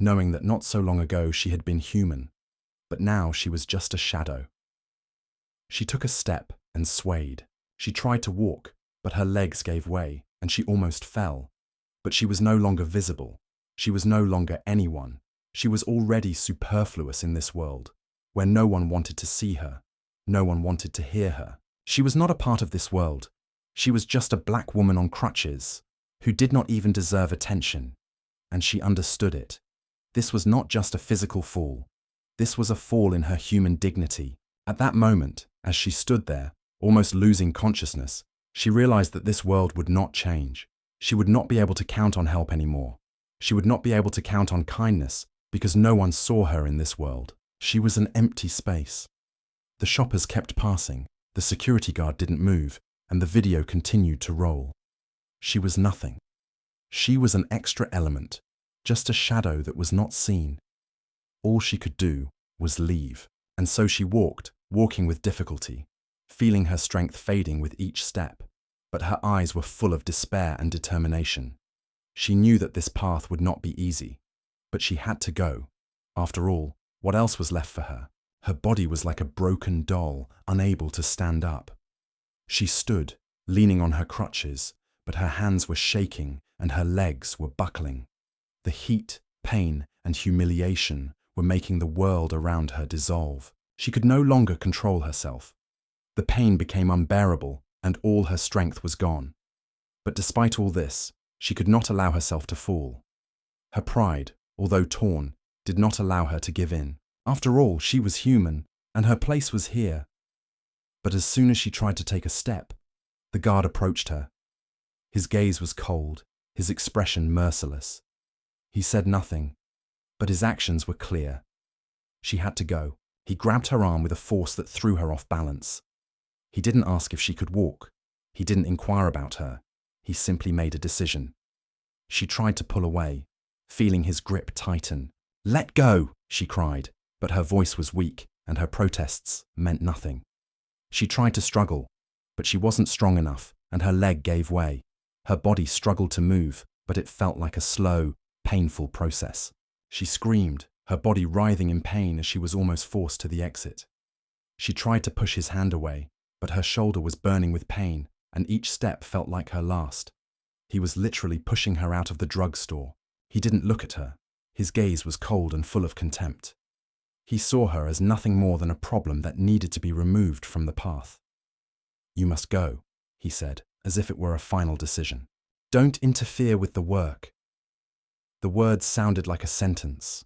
knowing that not so long ago she had been human, but now she was just a shadow. She took a step and swayed. She tried to walk, but her legs gave way, and she almost fell. But she was no longer visible. She was no longer anyone. She was already superfluous in this world, where no one wanted to see her, no one wanted to hear her. She was not a part of this world. She was just a black woman on crutches, who did not even deserve attention, and she understood it. This was not just a physical fall. This was a fall in her human dignity. At that moment, as she stood there, almost losing consciousness, she realized that this world would not change. She would not be able to count on help anymore. She would not be able to count on kindness because no one saw her in this world. She was an empty space. The shoppers kept passing, the security guard didn't move, and the video continued to roll. She was nothing. She was an extra element, just a shadow that was not seen. All she could do was leave, and so she walked, walking with difficulty, feeling her strength fading with each step, but her eyes were full of despair and determination. She knew that this path would not be easy, but she had to go. After all, what else was left for her? Her body was like a broken doll, unable to stand up. She stood, leaning on her crutches, but her hands were shaking and her legs were buckling. The heat, pain, and humiliation were making the world around her dissolve. She could no longer control herself. The pain became unbearable and all her strength was gone. But despite all this, she could not allow herself to fall. Her pride, although torn, did not allow her to give in. After all, she was human, and her place was here. But as soon as she tried to take a step, the guard approached her. His gaze was cold, his expression merciless. He said nothing, but his actions were clear. She had to go. He grabbed her arm with a force that threw her off balance. He didn't ask if she could walk. He didn't inquire about her. He simply made a decision. She tried to pull away, feeling his grip tighten. "Let go!" she cried, but her voice was weak and her protests meant nothing. She tried to struggle, but she wasn't strong enough and her leg gave way. Her body struggled to move, but it felt like a slow, painful process. She screamed, her body writhing in pain as she was almost forced to the exit. She tried to push his hand away, but her shoulder was burning with pain and each step felt like her last. He was literally pushing her out of the drugstore. He didn't look at her. His gaze was cold and full of contempt. He saw her as nothing more than a problem that needed to be removed from the path. "You must go," he said, as if it were a final decision. "Don't interfere with the work." The words sounded like a sentence.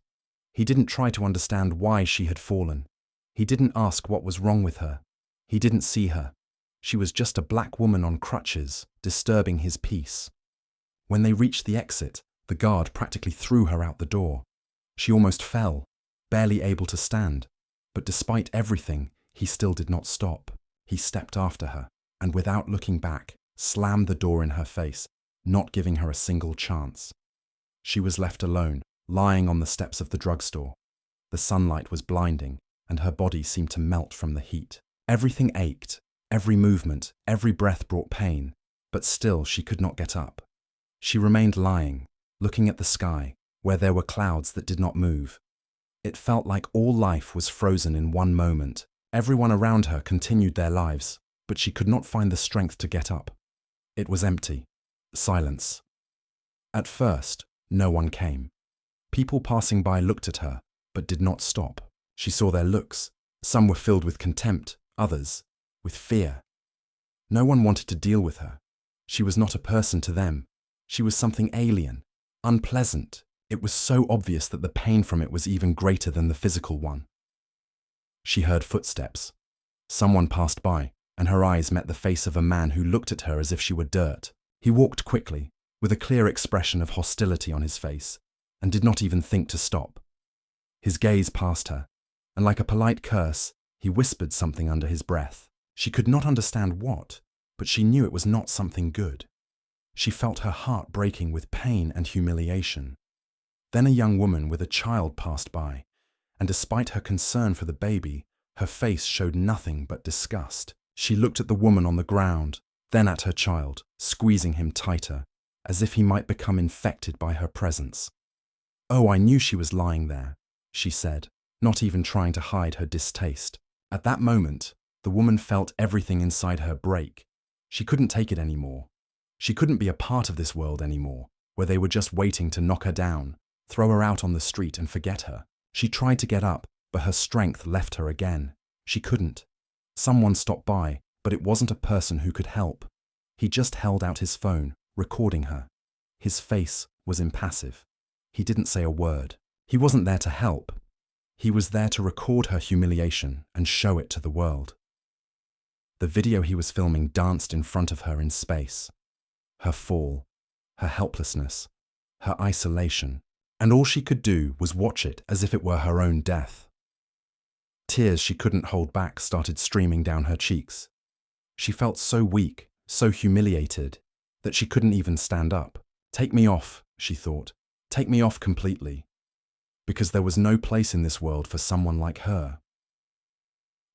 He didn't try to understand why she had fallen. He didn't ask what was wrong with her. He didn't see her. She was just a black woman on crutches, disturbing his peace. When they reached the exit, the guard practically threw her out the door. She almost fell, barely able to stand. But despite everything, he still did not stop. He stepped after her, and without looking back, slammed the door in her face, not giving her a single chance. She was left alone, lying on the steps of the drugstore. The sunlight was blinding, and her body seemed to melt from the heat. Everything ached. Every movement, every breath brought pain, but still she could not get up. She remained lying, looking at the sky, where there were clouds that did not move. It felt like all life was frozen in one moment. Everyone around her continued their lives, but she could not find the strength to get up. It was empty. Silence. At first, no one came. People passing by looked at her, but did not stop. She saw their looks. Some were filled with contempt, others with fear. No one wanted to deal with her. She was not a person to them. She was something alien, unpleasant. It was so obvious that the pain from it was even greater than the physical one. She heard footsteps. Someone passed by, and her eyes met the face of a man who looked at her as if she were dirt. He walked quickly, with a clear expression of hostility on his face, and did not even think to stop. His gaze passed her, and like a polite curse, he whispered something under his breath. She could not understand what, but she knew it was not something good. She felt her heart breaking with pain and humiliation. Then a young woman with a child passed by, and despite her concern for the baby, her face showed nothing but disgust. She looked at the woman on the ground, then at her child, squeezing him tighter, as if he might become infected by her presence. "Oh, I knew she was lying there," she said, not even trying to hide her distaste. At that moment, the woman felt everything inside her break. She couldn't take it anymore. She couldn't be a part of this world anymore, where they were just waiting to knock her down, throw her out on the street and forget her. She tried to get up, but her strength left her again. She couldn't. Someone stopped by, but it wasn't a person who could help. He just held out his phone, recording her. His face was impassive. He didn't say a word. He wasn't there to help. He was there to record her humiliation and show it to the world. The video he was filming danced in front of her in space. Her fall, her helplessness, her isolation, and all she could do was watch it as if it were her own death. Tears she couldn't hold back started streaming down her cheeks. She felt so weak, so humiliated, that she couldn't even stand up. Take me off, she thought. Take me off completely. Because there was no place in this world for someone like her.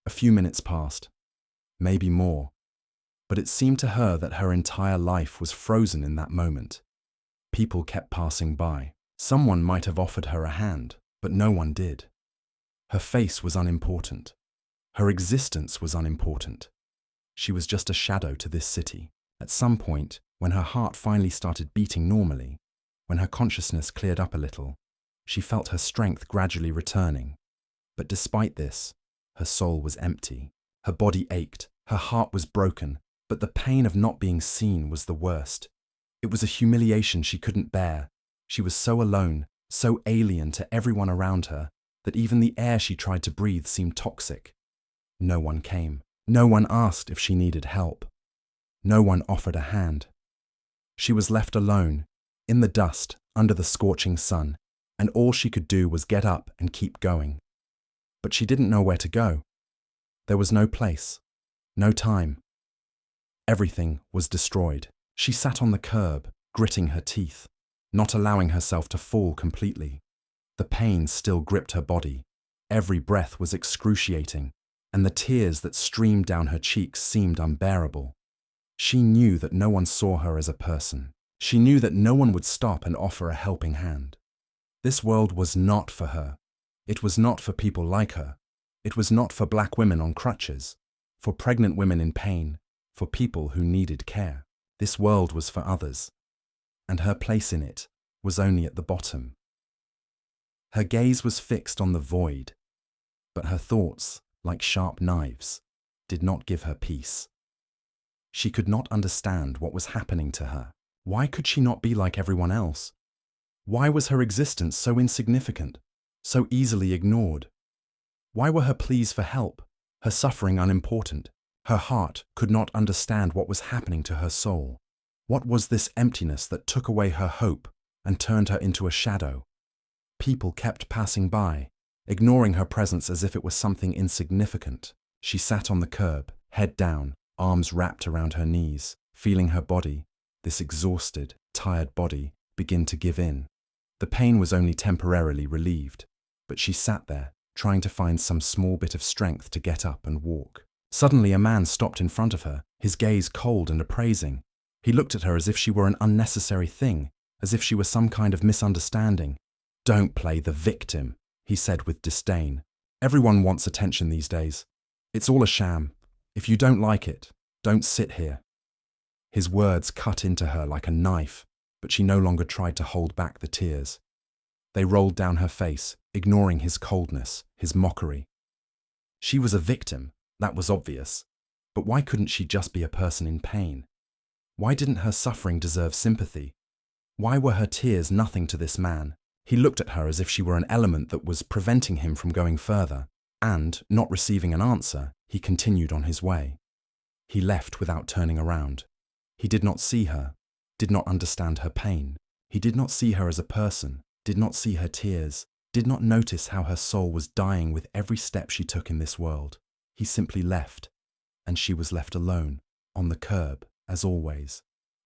A few minutes passed, maybe more, but it seemed to her that her entire life was frozen in that moment. People kept passing by. Someone might have offered her a hand, but no one did. Her face was unimportant. Her existence was unimportant. She was just a shadow to this city. At some point, when her heart finally started beating normally, when her consciousness cleared up a little, she felt her strength gradually returning. But despite this, her soul was empty. Her body ached, her heart was broken, but the pain of not being seen was the worst. It was a humiliation she couldn't bear. She was so alone, so alien to everyone around her, that even the air she tried to breathe seemed toxic. No one came. No one asked if she needed help. No one offered a hand. She was left alone, in the dust, under the scorching sun, and all she could do was get up and keep going. But she didn't know where to go. There was no place, no time. Everything was destroyed. She sat on the curb, gritting her teeth, not allowing herself to fall completely. The pain still gripped her body. Every breath was excruciating, and the tears that streamed down her cheeks seemed unbearable. She knew that no one saw her as a person. She knew that no one would stop and offer a helping hand. This world was not for her. It was not for people like her. It was not for black women on crutches, for pregnant women in pain, for people who needed care. This world was for others, and her place in it was only at the bottom. Her gaze was fixed on the void, but her thoughts, like sharp knives, did not give her peace. She could not understand what was happening to her. Why could she not be like everyone else? Why was her existence so insignificant, so easily ignored? Why were her pleas for help, her suffering unimportant? Her heart could not understand what was happening to her soul. What was this emptiness that took away her hope and turned her into a shadow? People kept passing by, ignoring her presence as if it was something insignificant. She sat on the curb, head down, arms wrapped around her knees, feeling her body, this exhausted, tired body, begin to give in. The pain was only temporarily relieved, but she sat there, trying to find some small bit of strength to get up and walk. Suddenly a man stopped in front of her, his gaze cold and appraising. He looked at her as if she were an unnecessary thing, as if she were some kind of misunderstanding. "Don't play the victim," he said with disdain. "Everyone wants attention these days. It's all a sham. If you don't like it, don't sit here." His words cut into her like a knife, but she no longer tried to hold back the tears. They rolled down her face, ignoring his coldness, his mockery. She was a victim, that was obvious, but why couldn't she just be a person in pain? Why didn't her suffering deserve sympathy? Why were her tears nothing to this man? He looked at her as if she were an element that was preventing him from going further, and, not receiving an answer, he continued on his way. He left without turning around. He did not see her, did not understand her pain. He did not see her as a person, did not see her tears, did not notice how her soul was dying with every step she took in this world. He simply left, and she was left alone, on the curb, as always,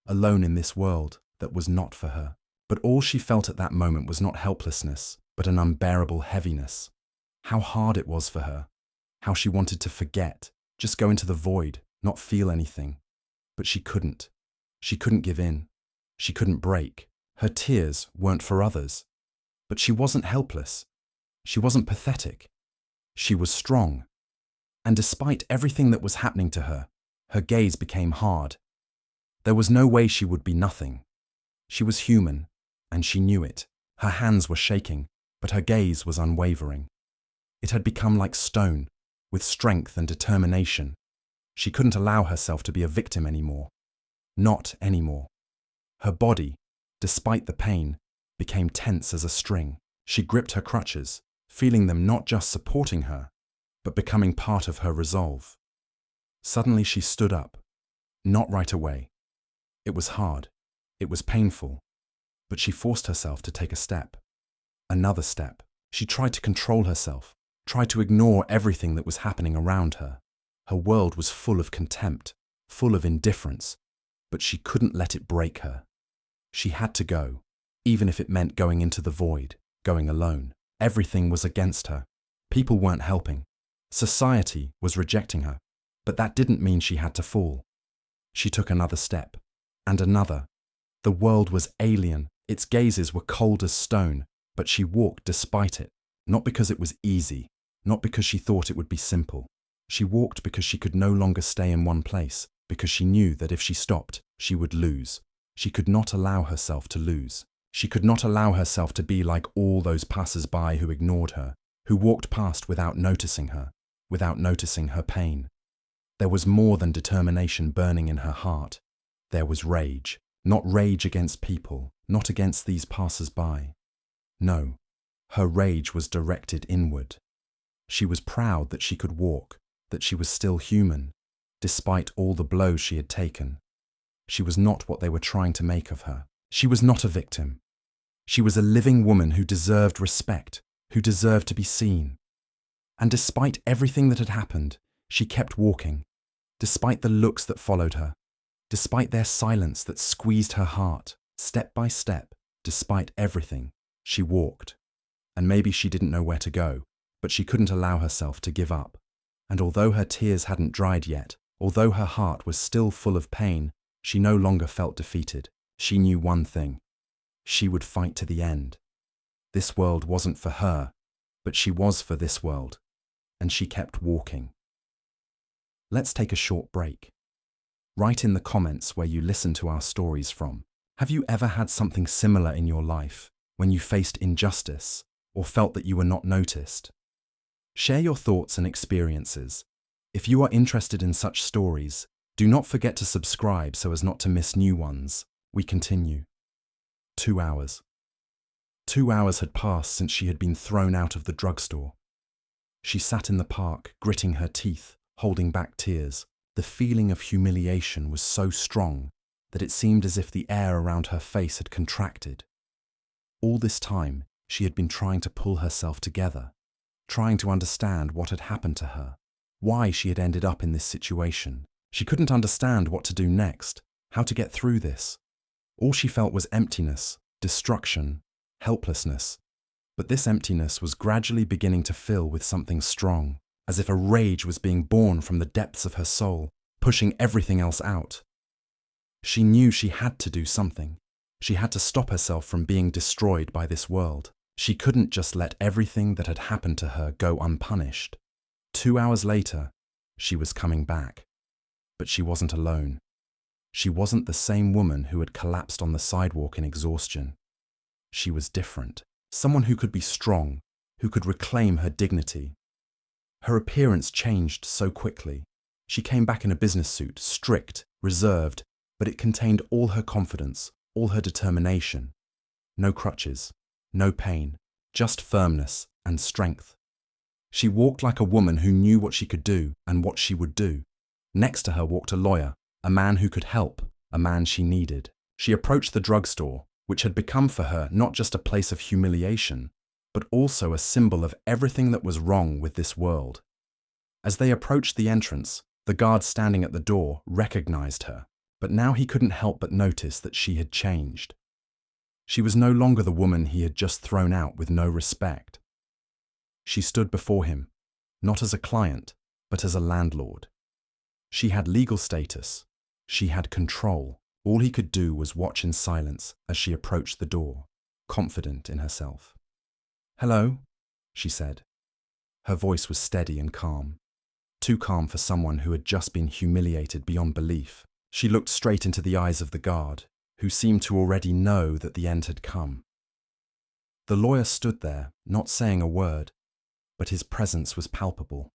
alone in this world that was not for her. But all she felt at that moment was not helplessness, but an unbearable heaviness. How hard it was for her, how she wanted to forget, just go into the void, not feel anything. But she couldn't. She couldn't give in. She couldn't break. Her tears weren't for others. But she wasn't helpless. She wasn't pathetic. She was strong. And despite everything that was happening to her, her gaze became hard. There was no way she would be nothing. She was human, and she knew it. Her hands were shaking, but her gaze was unwavering. It had become like stone, with strength and determination. She couldn't allow herself to be a victim anymore. Not anymore. Her body, despite the pain, became tense as a string. She gripped her crutches, feeling them not just supporting her, but becoming part of her resolve. Suddenly she stood up, not right away. It was hard, it was painful, but she forced herself to take a step. Another step. She tried to control herself, tried to ignore everything that was happening around her. Her world was full of contempt, full of indifference, but she couldn't let it break her. She had to go, even if it meant going into the void, going alone. Everything was against her. People weren't helping. Society was rejecting her, but that didn't mean she had to fall. She took another step, and another. The world was alien, its gazes were cold as stone, but she walked despite it, not because it was easy, not because she thought it would be simple. She walked because she could no longer stay in one place, because she knew that if she stopped, she would lose. She could not allow herself to lose. She could not allow herself to be like all those passers-by who ignored her, who walked past without noticing her pain. There was more than determination burning in her heart. There was rage, not rage against people, not against these passers-by. No, her rage was directed inward. She was proud that she could walk, that she was still human, despite all the blows she had taken. She was not what they were trying to make of her. She was not a victim. She was a living woman who deserved respect, who deserved to be seen. And despite everything that had happened, she kept walking, despite the looks that followed her, despite their silence that squeezed her heart, step by step, despite everything, she walked. And maybe she didn't know where to go, but she couldn't allow herself to give up. And although her tears hadn't dried yet, although her heart was still full of pain, she no longer felt defeated. She knew one thing. She would fight to the end. This world wasn't for her, but she was for this world, and she kept walking. Let's take a short break. Write in the comments where you listen to our stories from. Have you ever had something similar in your life when you faced injustice or felt that you were not noticed? Share your thoughts and experiences. If you are interested in such stories, do not forget to subscribe so as not to miss new ones. We continue. 2 hours. 2 hours had passed since she had been thrown out of the drugstore. She sat in the park, gritting her teeth, holding back tears. The feeling of humiliation was so strong that it seemed as if the air around her face had contracted. All this time, she had been trying to pull herself together, trying to understand what had happened to her, why she had ended up in this situation. She couldn't understand what to do next, how to get through this. All she felt was emptiness, destruction, helplessness. But this emptiness was gradually beginning to fill with something strong, as if a rage was being born from the depths of her soul, pushing everything else out. She knew she had to do something. She had to stop herself from being destroyed by this world. She couldn't just let everything that had happened to her go unpunished. 2 hours later, she was coming back. But she wasn't alone. She wasn't the same woman who had collapsed on the sidewalk in exhaustion. She was different. Someone who could be strong, who could reclaim her dignity. Her appearance changed so quickly. She came back in a business suit, strict, reserved, but it contained all her confidence, all her determination. No crutches, no pain, just firmness and strength. She walked like a woman who knew what she could do and what she would do. Next to her walked a lawyer, a man who could help, a man she needed. She approached the drugstore, which had become for her not just a place of humiliation, but also a symbol of everything that was wrong with this world. As they approached the entrance, the guard standing at the door recognized her, but now he couldn't help but notice that she had changed. She was no longer the woman he had just thrown out with no respect. She stood before him, not as a client, but as a landlord. She had legal status. She had control. All he could do was watch in silence as she approached the door, confident in herself. "Hello," she said. Her voice was steady and calm, too calm for someone who had just been humiliated beyond belief. She looked straight into the eyes of the guard, who seemed to already know that the end had come. The lawyer stood there, not saying a word, but his presence was palpable.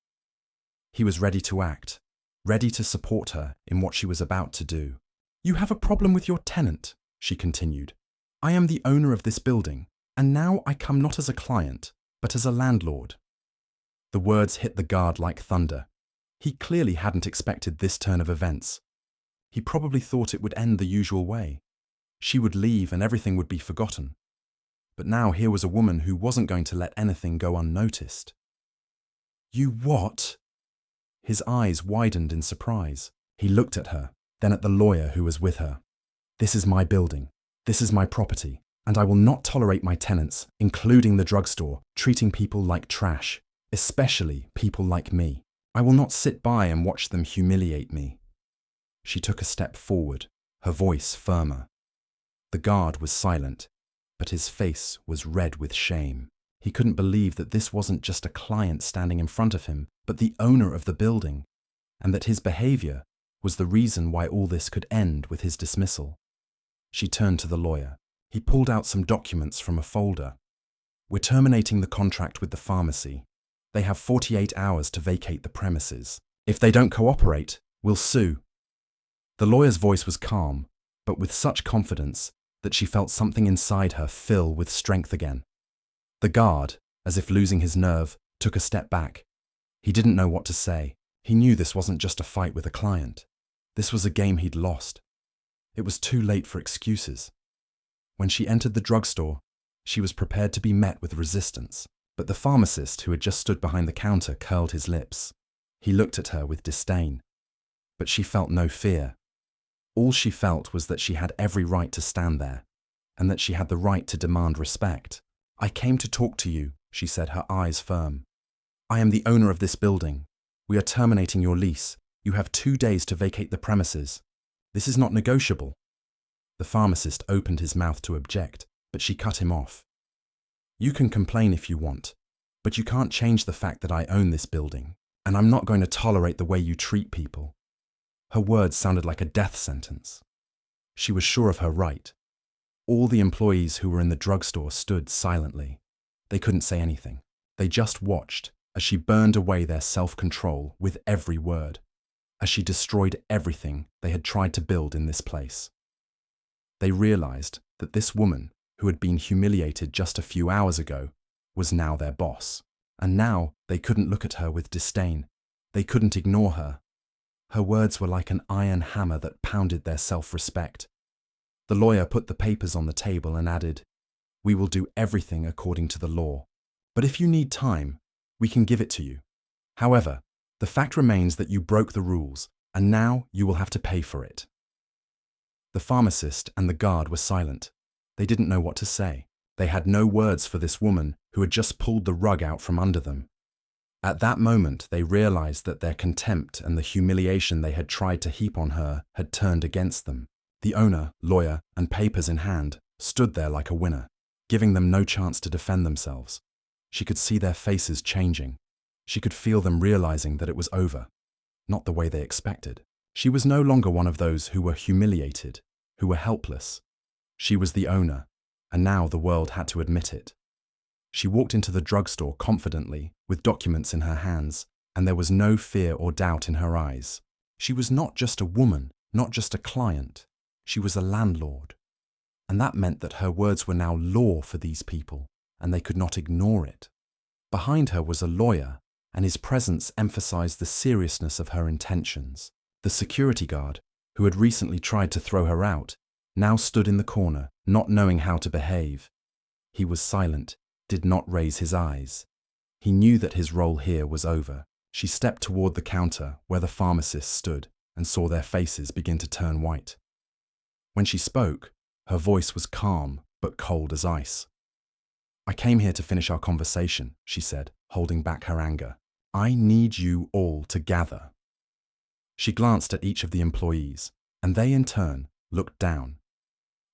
He was ready to act, ready to support her in what she was about to do. "You have a problem with your tenant," she continued. "I am the owner of this building, and now I come not as a client, but as a landlord. The words hit the guard like thunder. He clearly hadn't expected this turn of events. He probably thought it would end the usual way. She would leave and everything would be forgotten. But now here was a woman who wasn't going to let anything go unnoticed. "You what?" His eyes widened in surprise. He looked at her, then at the lawyer who was with her. "This is my building. This is my property, and I will not tolerate my tenants, including the drugstore, treating people like trash, especially people like me. I will not sit by and watch them humiliate me." She took a step forward, her voice firmer. The guard was silent, but his face was red with shame. He couldn't believe that this wasn't just a client standing in front of him, but the owner of the building, and that his behavior was the reason why all this could end with his dismissal. She turned to the lawyer. He pulled out some documents from a folder. "We're terminating the contract with the pharmacy. They have 48 hours to vacate the premises. If they don't cooperate, we'll sue." The lawyer's voice was calm, but with such confidence that she felt something inside her fill with strength again. The guard, as if losing his nerve, took a step back. He didn't know what to say. He knew this wasn't just a fight with a client. This was a game he'd lost. It was too late for excuses. When she entered the drugstore, she was prepared to be met with resistance. But the pharmacist who had just stood behind the counter curled his lips. He looked at her with disdain. But she felt no fear. All she felt was that she had every right to stand there, and that she had the right to demand respect. "I came to talk to you," she said, her eyes firm. "I am the owner of this building. We are terminating your lease. You have 2 days to vacate the premises. This is not negotiable." The pharmacist opened his mouth to object, but she cut him off. "You can complain if you want, but you can't change the fact that I own this building, and I'm not going to tolerate the way you treat people." Her words sounded like a death sentence. She was sure of her right. All the employees who were in the drugstore stood silently. They couldn't say anything. They just watched as she burned away their self-control with every word, as she destroyed everything they had tried to build in this place. They realized that this woman, who had been humiliated just a few hours ago, was now their boss. And now they couldn't look at her with disdain. They couldn't ignore her. Her words were like an iron hammer that pounded their self-respect. The lawyer put the papers on the table and added, "We will do everything according to the law. But if you need time, we can give it to you. However, the fact remains that you broke the rules, and now you will have to pay for it." The pharmacist and the guard were silent. They didn't know what to say. They had no words for this woman who had just pulled the rug out from under them. At that moment, they realized that their contempt and the humiliation they had tried to heap on her had turned against them. The owner, lawyer, and papers in hand stood there like a winner, giving them no chance to defend themselves. She could see their faces changing. She could feel them realizing that it was over, not the way they expected. She was no longer one of those who were humiliated, who were helpless. She was the owner, and now the world had to admit it. She walked into the drugstore confidently, with documents in her hands, and there was no fear or doubt in her eyes. She was not just a woman, not just a client. She was a landlord. And that meant that her words were now law for these people, and they could not ignore it. Behind her was a lawyer, and his presence emphasized the seriousness of her intentions. The security guard, who had recently tried to throw her out, now stood in the corner, not knowing how to behave. He was silent, did not raise his eyes. He knew that his role here was over. She stepped toward the counter where the pharmacist stood and saw their faces begin to turn white. When she spoke, her voice was calm but cold as ice. "I came here to finish our conversation," she said, holding back her anger. "I need you all to gather." She glanced at each of the employees, and they in turn looked down.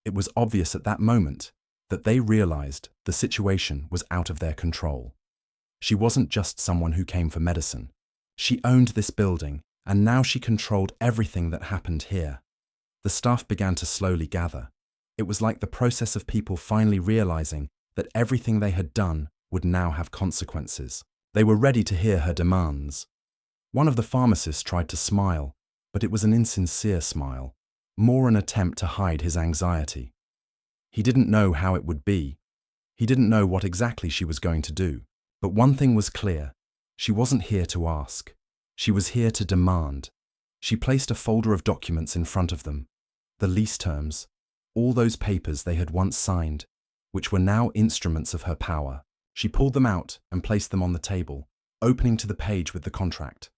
It was obvious at that moment that they realized the situation was out of their control. She wasn't just someone who came for medicine. She owned this building, and now she controlled everything that happened here. The staff began to slowly gather. It was like the process of people finally realizing that everything they had done would now have consequences. They were ready to hear her demands. One of the pharmacists tried to smile, but it was an insincere smile, more an attempt to hide his anxiety. He didn't know how it would be. He didn't know what exactly she was going to do, But one thing was clear. She wasn't here to ask. She was here to demand. She placed a folder of documents in front of them. The lease terms, all those papers they had once signed, which were now instruments of her power. She pulled them out and placed them on the table, opening to the page with the contract.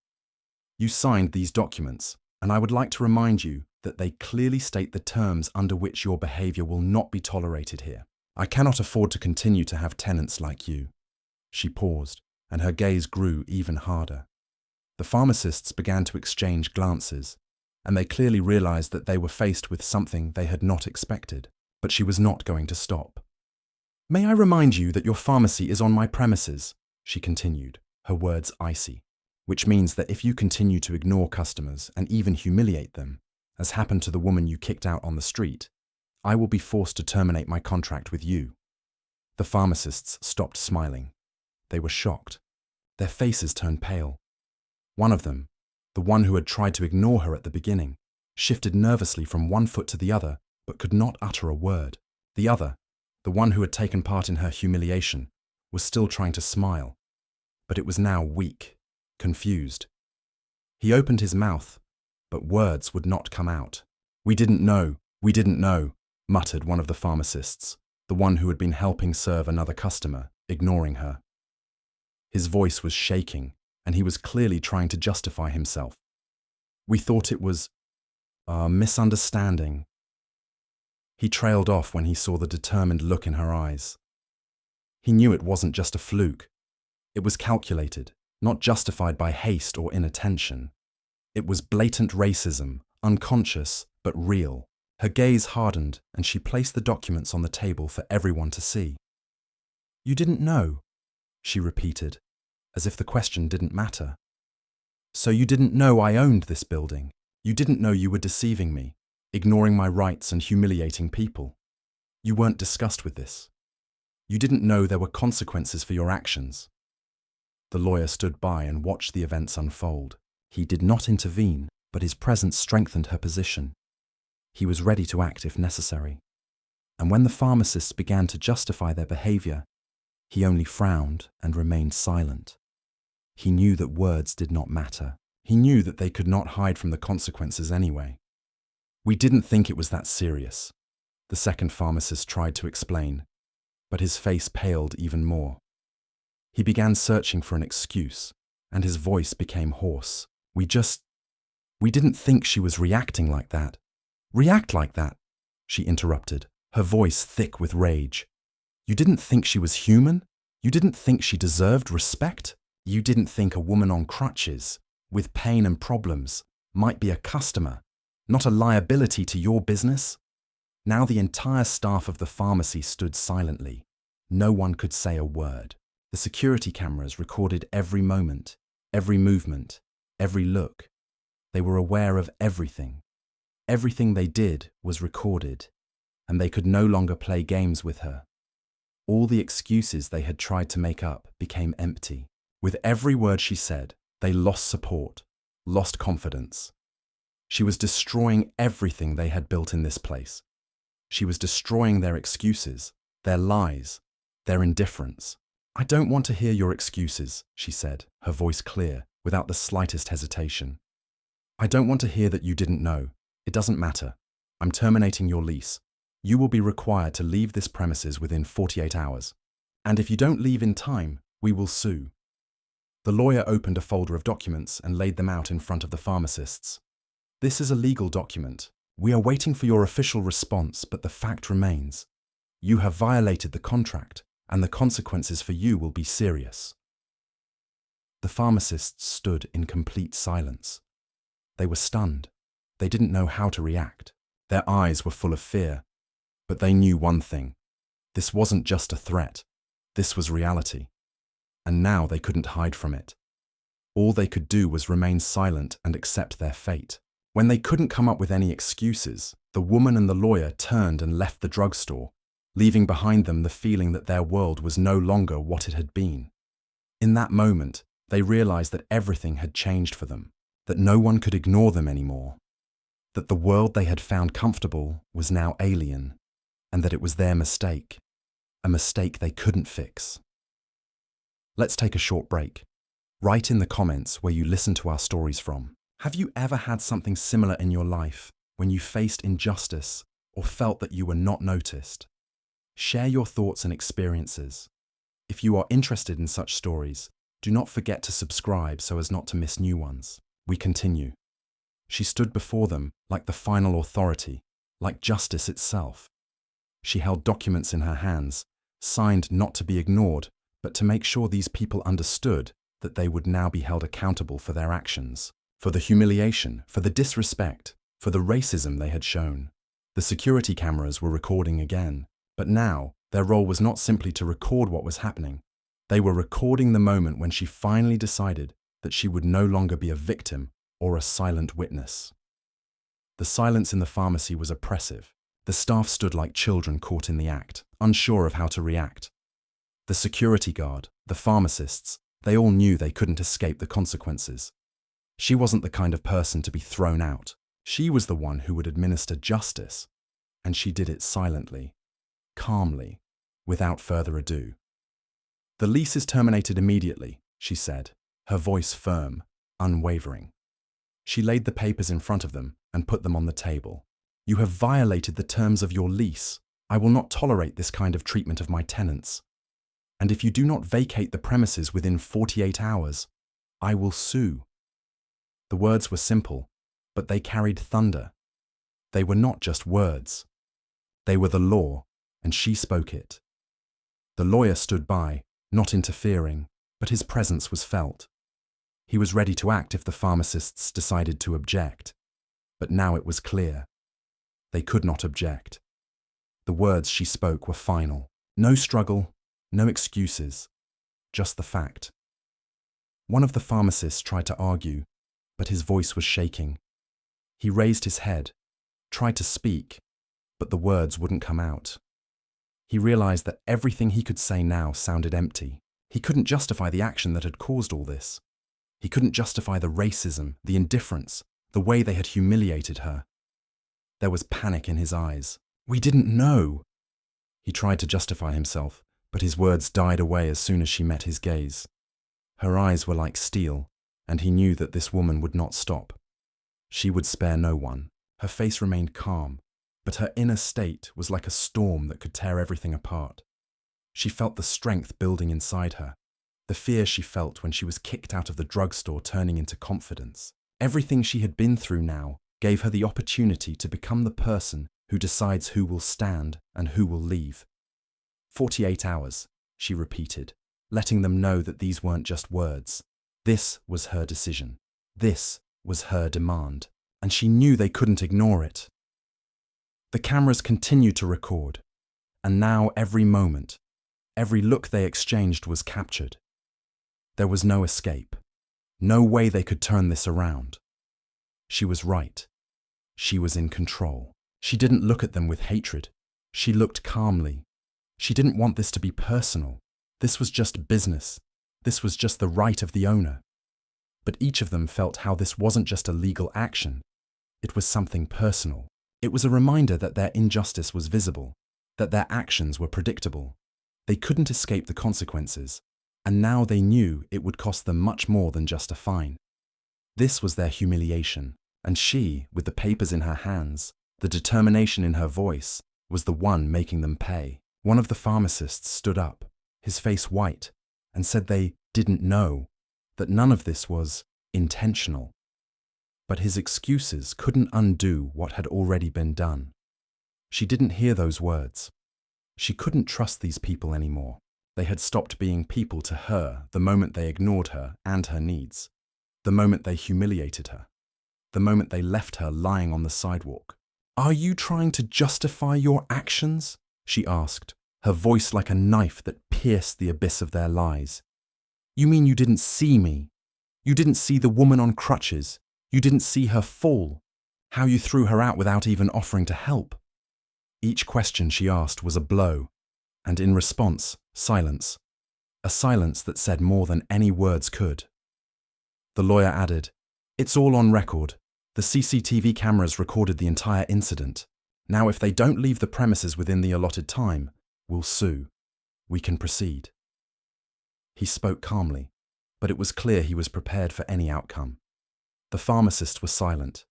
You signed these documents, and I would like to remind you that they clearly state the terms under which your behavior will not be tolerated here. I cannot afford to continue to have tenants like you. She paused, and her gaze grew even harder. The pharmacists began to exchange glances, and they clearly realized that they were faced with something they had not expected. But she was not going to stop. May I remind you that your pharmacy is on my premises, she continued, her words icy, which means that if you continue to ignore customers and even humiliate them, as happened to the woman you kicked out on the street, I will be forced to terminate my contract with you. The pharmacists stopped smiling. They were shocked. Their faces turned pale. One of them, the one who had tried to ignore her at the beginning, shifted nervously from one foot to the other, but could not utter a word. The other, the one who had taken part in her humiliation, was still trying to smile, but it was now weak, confused. He opened his mouth, but words would not come out. We didn't know, muttered one of the pharmacists, the one who had been helping serve another customer, ignoring her. His voice was shaking, and he was clearly trying to justify himself. We thought it was a misunderstanding. He trailed off when he saw the determined look in her eyes. He knew it wasn't just a fluke. It was calculated, not justified by haste or inattention. It was blatant racism, unconscious but real. Her gaze hardened, and she placed the documents on the table for everyone to see. You didn't know, she repeated, as if the question didn't matter. So you didn't know I owned this building. You didn't know you were deceiving me, ignoring my rights and humiliating people. You weren't disgusted with this. You didn't know there were consequences for your actions. The lawyer stood by and watched the events unfold. He did not intervene, but his presence strengthened her position. He was ready to act if necessary. And when the pharmacists began to justify their behavior, he only frowned and remained silent. He knew that words did not matter. He knew that they could not hide from the consequences anyway. We didn't think it was that serious, the second pharmacist tried to explain, but his face paled even more. He began searching for an excuse, and his voice became hoarse. We didn't think she was reacting like that. React like that, she interrupted, her voice thick with rage. You didn't think she was human? You didn't think she deserved respect? You didn't think a woman on crutches, with pain and problems, might be a customer, not a liability to your business? Now the entire staff of the pharmacy stood silently. No one could say a word. The security cameras recorded every moment, every movement, every look. They were aware of everything. Everything they did was recorded, and they could no longer play games with her. All the excuses they had tried to make up became empty. With every word she said, they lost support, lost confidence. She was destroying everything they had built in this place. She was destroying their excuses, their lies, their indifference. I don't want to hear your excuses, she said, her voice clear, without the slightest hesitation. I don't want to hear that you didn't know. It doesn't matter. I'm terminating your lease. You will be required to leave this premises within 48 hours. And if you don't leave in time, we will sue. The lawyer opened a folder of documents and laid them out in front of the pharmacists. This is a legal document. We are waiting for your official response, but the fact remains. You have violated the contract, and the consequences for you will be serious. The pharmacists stood in complete silence. They were stunned. They didn't know how to react. Their eyes were full of fear. But they knew one thing. This wasn't just a threat. This was reality. And now they couldn't hide from it. All they could do was remain silent and accept their fate. When they couldn't come up with any excuses, the woman and the lawyer turned and left the drugstore, leaving behind them the feeling that their world was no longer what it had been. In that moment, they realized that everything had changed for them, that no one could ignore them anymore, that the world they had found comfortable was now alien, and that it was their mistake, a mistake they couldn't fix. Let's take a short break. Write in the comments where you listen to our stories from. Have you ever had something similar in your life when you faced injustice or felt that you were not noticed? Share your thoughts and experiences. If you are interested in such stories, do not forget to subscribe so as not to miss new ones. We continue. She stood before them like the final authority, like justice itself. She held documents in her hands, signed not to be ignored, but to make sure these people understood that they would now be held accountable for their actions, for the humiliation, for the disrespect, for the racism they had shown. The security cameras were recording again, but now their role was not simply to record what was happening. They were recording the moment when she finally decided that she would no longer be a victim or a silent witness. The silence in the pharmacy was oppressive. The staff stood like children caught in the act, unsure of how to react. The security guard, the pharmacists, they all knew they couldn't escape the consequences. She wasn't the kind of person to be thrown out. She was the one who would administer justice, and she did it silently, calmly, without further ado. "The lease is terminated immediately," she said, her voice firm, unwavering. She laid the papers in front of them and put them on the table. "You have violated the terms of your lease. I will not tolerate this kind of treatment of my tenants. And if you do not vacate the premises within 48 hours, I will sue." The words were simple, but they carried thunder. They were not just words. They were the law, and she spoke it. The lawyer stood by, not interfering, but his presence was felt. He was ready to act if the pharmacists decided to object. But now it was clear. They could not object. The words she spoke were final. No struggle, no excuses, just the fact. One of the pharmacists tried to argue, but his voice was shaking. He raised his head, tried to speak, but the words wouldn't come out. He realized that everything he could say now sounded empty. He couldn't justify the action that had caused all this. He couldn't justify the racism, the indifference, the way they had humiliated her. There was panic in his eyes. "We didn't know." He tried to justify himself, but his words died away as soon as she met his gaze. Her eyes were like steel, and he knew that this woman would not stop. She would spare no one. Her face remained calm, but her inner state was like a storm that could tear everything apart. She felt the strength building inside her, the fear she felt when she was kicked out of the drugstore turning into confidence. Everything she had been through now gave her the opportunity to become the person who decides who will stand and who will leave. 48 hours, she repeated, letting them know that these weren't just words. This was her decision. This was her demand, and she knew they couldn't ignore it. The cameras continued to record, and now every moment, every look they exchanged was captured. There was no escape, no way they could turn this around. She was right. She was in control. She didn't look at them with hatred. She looked calmly. She didn't want this to be personal. This was just business. This was just the right of the owner. But each of them felt how this wasn't just a legal action. It was something personal. It was a reminder that their injustice was visible, that their actions were predictable. They couldn't escape the consequences, and now they knew it would cost them much more than just a fine. This was their humiliation, and she, with the papers in her hands, the determination in her voice, was the one making them pay. One of the pharmacists stood up, his face white, and said they didn't know, that none of this was intentional. But his excuses couldn't undo what had already been done. She didn't hear those words. She couldn't trust these people anymore. They had stopped being people to her the moment they ignored her and her needs, the moment they humiliated her, the moment they left her lying on the sidewalk. "Are you trying to justify your actions?" she asked, her voice like a knife that pierced the abyss of their lies. "You mean you didn't see me? You didn't see the woman on crutches? You didn't see her fall? How you threw her out without even offering to help?" Each question she asked was a blow, and in response, silence. A silence that said more than any words could. The lawyer added, "It's all on record. The CCTV cameras recorded the entire incident. Now if they don't leave the premises within the allotted time, we'll sue. We can proceed." He spoke calmly, but it was clear he was prepared for any outcome. The pharmacists were silent.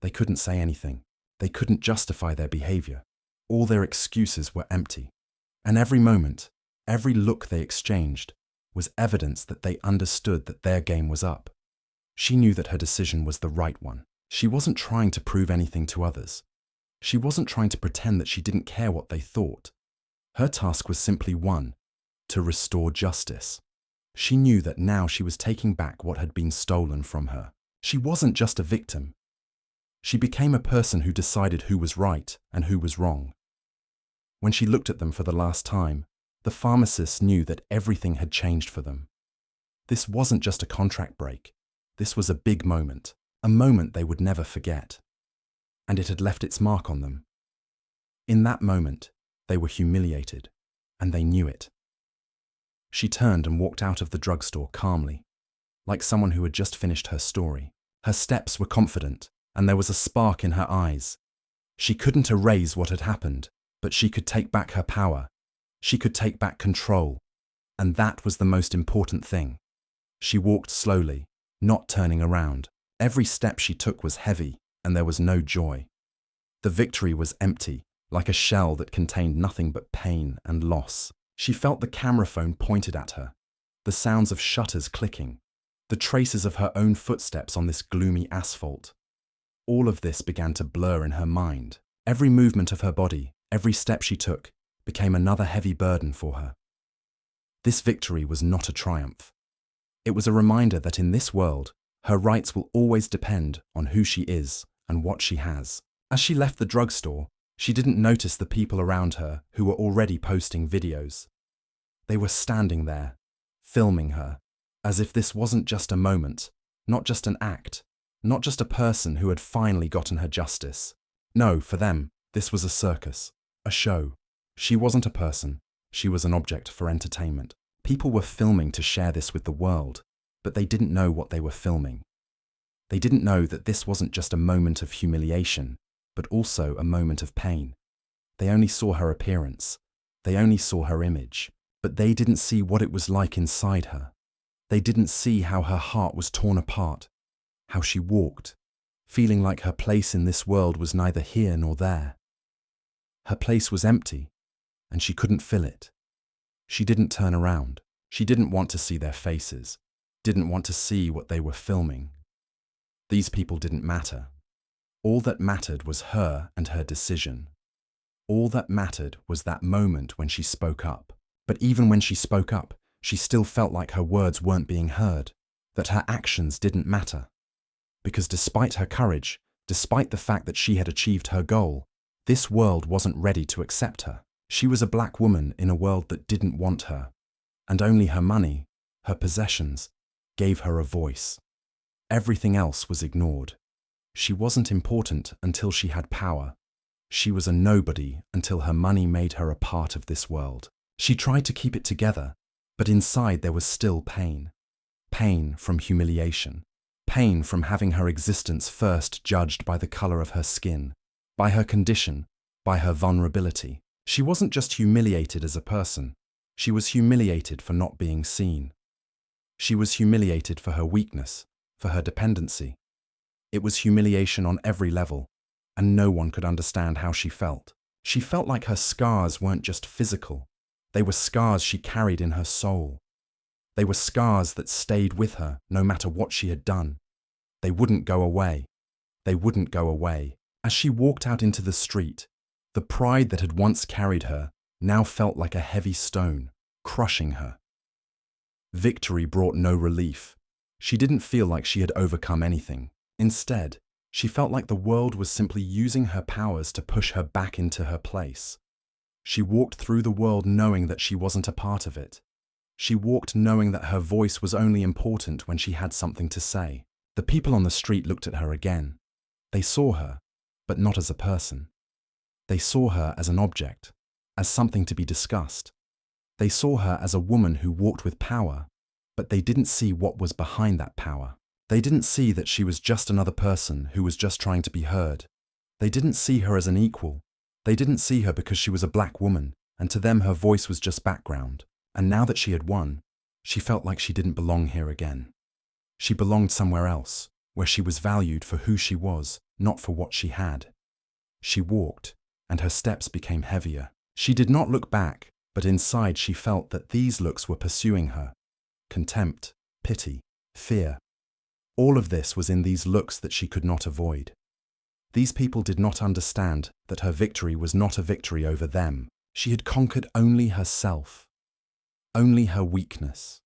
They couldn't say anything. They couldn't justify their behavior. All their excuses were empty. And every moment, every look they exchanged, was evidence that they understood that their game was up. She knew that her decision was the right one. She wasn't trying to prove anything to others. She wasn't trying to pretend that she didn't care what they thought. Her task was simply one: to restore justice. She knew that now she was taking back what had been stolen from her. She wasn't just a victim. She became a person who decided who was right and who was wrong. When she looked at them for the last time, the pharmacists knew that everything had changed for them. This wasn't just a contract break. This was a big moment, a moment they would never forget. And it had left its mark on them. In that moment, they were humiliated, and they knew it. She turned and walked out of the drugstore calmly, like someone who had just finished her story. Her steps were confident, and there was a spark in her eyes. She couldn't erase what had happened, but she could take back her power. She could take back control, and that was the most important thing. She walked slowly, not turning around. Every step she took was heavy, and there was no joy. The victory was empty, like a shell that contained nothing but pain and loss. She felt the camera phone pointed at her, the sounds of shutters clicking, the traces of her own footsteps on this gloomy asphalt. All of this began to blur in her mind. Every movement of her body, every step she took, became another heavy burden for her. This victory was not a triumph. It was a reminder that in this world, her rights will always depend on who she is and what she has. As she left the drugstore, she didn't notice the people around her who were already posting videos. They were standing there, filming her, as if this wasn't just a moment, not just an act, not just a person who had finally gotten her justice. No, for them, this was a circus, a show. She wasn't a person, she was an object for entertainment. People were filming to share this with the world, but they didn't know what they were filming. They didn't know that this wasn't just a moment of humiliation, but also a moment of pain. They only saw her appearance. They only saw her image. But they didn't see what it was like inside her. They didn't see how her heart was torn apart, how she walked, feeling like her place in this world was neither here nor there. Her place was empty, and she couldn't fill it. She didn't turn around. She didn't want to see their faces, didn't want to see what they were filming. These people didn't matter. All that mattered was her and her decision. All that mattered was that moment when she spoke up. But even when she spoke up, she still felt like her words weren't being heard, that her actions didn't matter. Because despite her courage, despite the fact that she had achieved her goal, this world wasn't ready to accept her. She was a black woman in a world that didn't want her, and only her money, her possessions, gave her a voice. Everything else was ignored. She wasn't important until she had power. She was a nobody until her money made her a part of this world. She tried to keep it together, but inside there was still pain. Pain from humiliation. Pain from having her existence first judged by the color of her skin, by her condition, by her vulnerability. She wasn't just humiliated as a person. She was humiliated for not being seen. She was humiliated for her weakness, for her dependency. It was humiliation on every level, and no one could understand how she felt. She felt like her scars weren't just physical. They were scars she carried in her soul. They were scars that stayed with her no matter what she had done. They wouldn't go away. They wouldn't go away. As she walked out into the street, the pride that had once carried her now felt like a heavy stone, crushing her. Victory brought no relief. She didn't feel like she had overcome anything. Instead, she felt like the world was simply using her powers to push her back into her place. She walked through the world knowing that she wasn't a part of it. She walked knowing that her voice was only important when she had something to say. The people on the street looked at her again. They saw her, but not as a person. They saw her as an object, as something to be discussed. They saw her as a woman who walked with power, but they didn't see what was behind that power. They didn't see that she was just another person who was just trying to be heard. They didn't see her as an equal. They didn't see her because she was a black woman, and to them her voice was just background. And now that she had won, She felt like she didn't belong here again. She belonged somewhere else, where she was valued for who she was, not for what she had. She walked, and her steps became heavier. She did not look back, but inside she felt that these looks were pursuing her. Contempt, pity, fear. All of this was in these looks that she could not avoid. These people did not understand that her victory was not a victory over them. She had conquered only herself, only her weakness.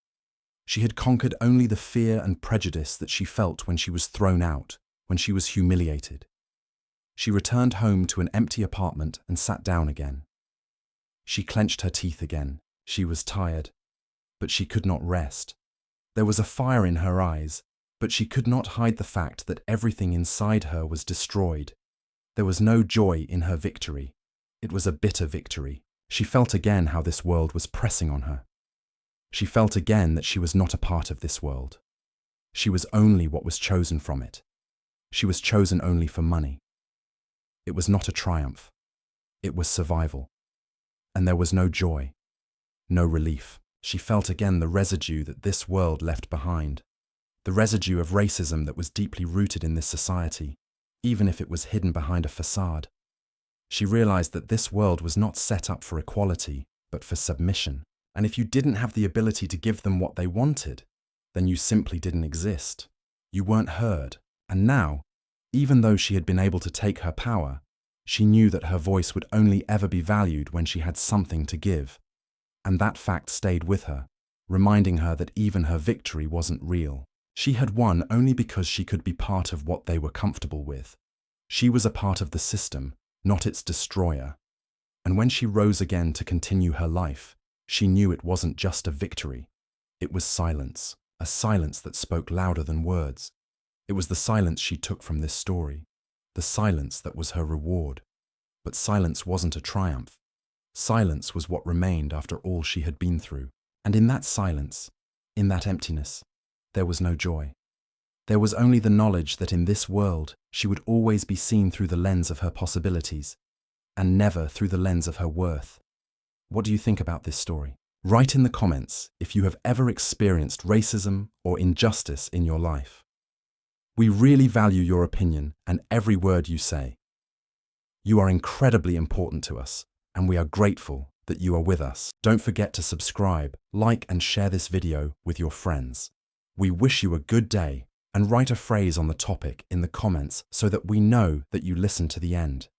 She had conquered only the fear and prejudice that she felt when she was thrown out, when she was humiliated. She returned home to an empty apartment and sat down again. She clenched her teeth again. She was tired, but she could not rest. There was a fire in her eyes, but she could not hide the fact that everything inside her was destroyed. There was no joy in her victory. It was a bitter victory. She felt again how this world was pressing on her. She felt again that she was not a part of this world. She was only what was chosen from it. She was chosen only for money. It was not a triumph. It was survival. And there was no joy, no relief. She felt again the residue that this world left behind, the residue of racism that was deeply rooted in this society, even if it was hidden behind a facade. She realized that this world was not set up for equality, but for submission. And if you didn't have the ability to give them what they wanted, then you simply didn't exist. You weren't heard. And now, even though she had been able to take her power, she knew that her voice would only ever be valued when she had something to give. And that fact stayed with her, reminding her that even her victory wasn't real. She had won only because she could be part of what they were comfortable with. She was a part of the system, not its destroyer. And when she rose again to continue her life, she knew it wasn't just a victory. It was silence, a silence that spoke louder than words. It was the silence she took from this story, the silence that was her reward. But silence wasn't a triumph. Silence was what remained after all she had been through. And in that silence, in that emptiness, there was no joy. There was only the knowledge that in this world she would always be seen through the lens of her possibilities, and never through the lens of her worth. What do you think about this story? Write in the comments if you have ever experienced racism or injustice in your life. We really value your opinion and every word you say. You are incredibly important to us, and we are grateful that you are with us. Don't forget to subscribe, like, and share this video with your friends. We wish you a good day, and write a phrase on the topic in the comments so that we know that you listened to the end.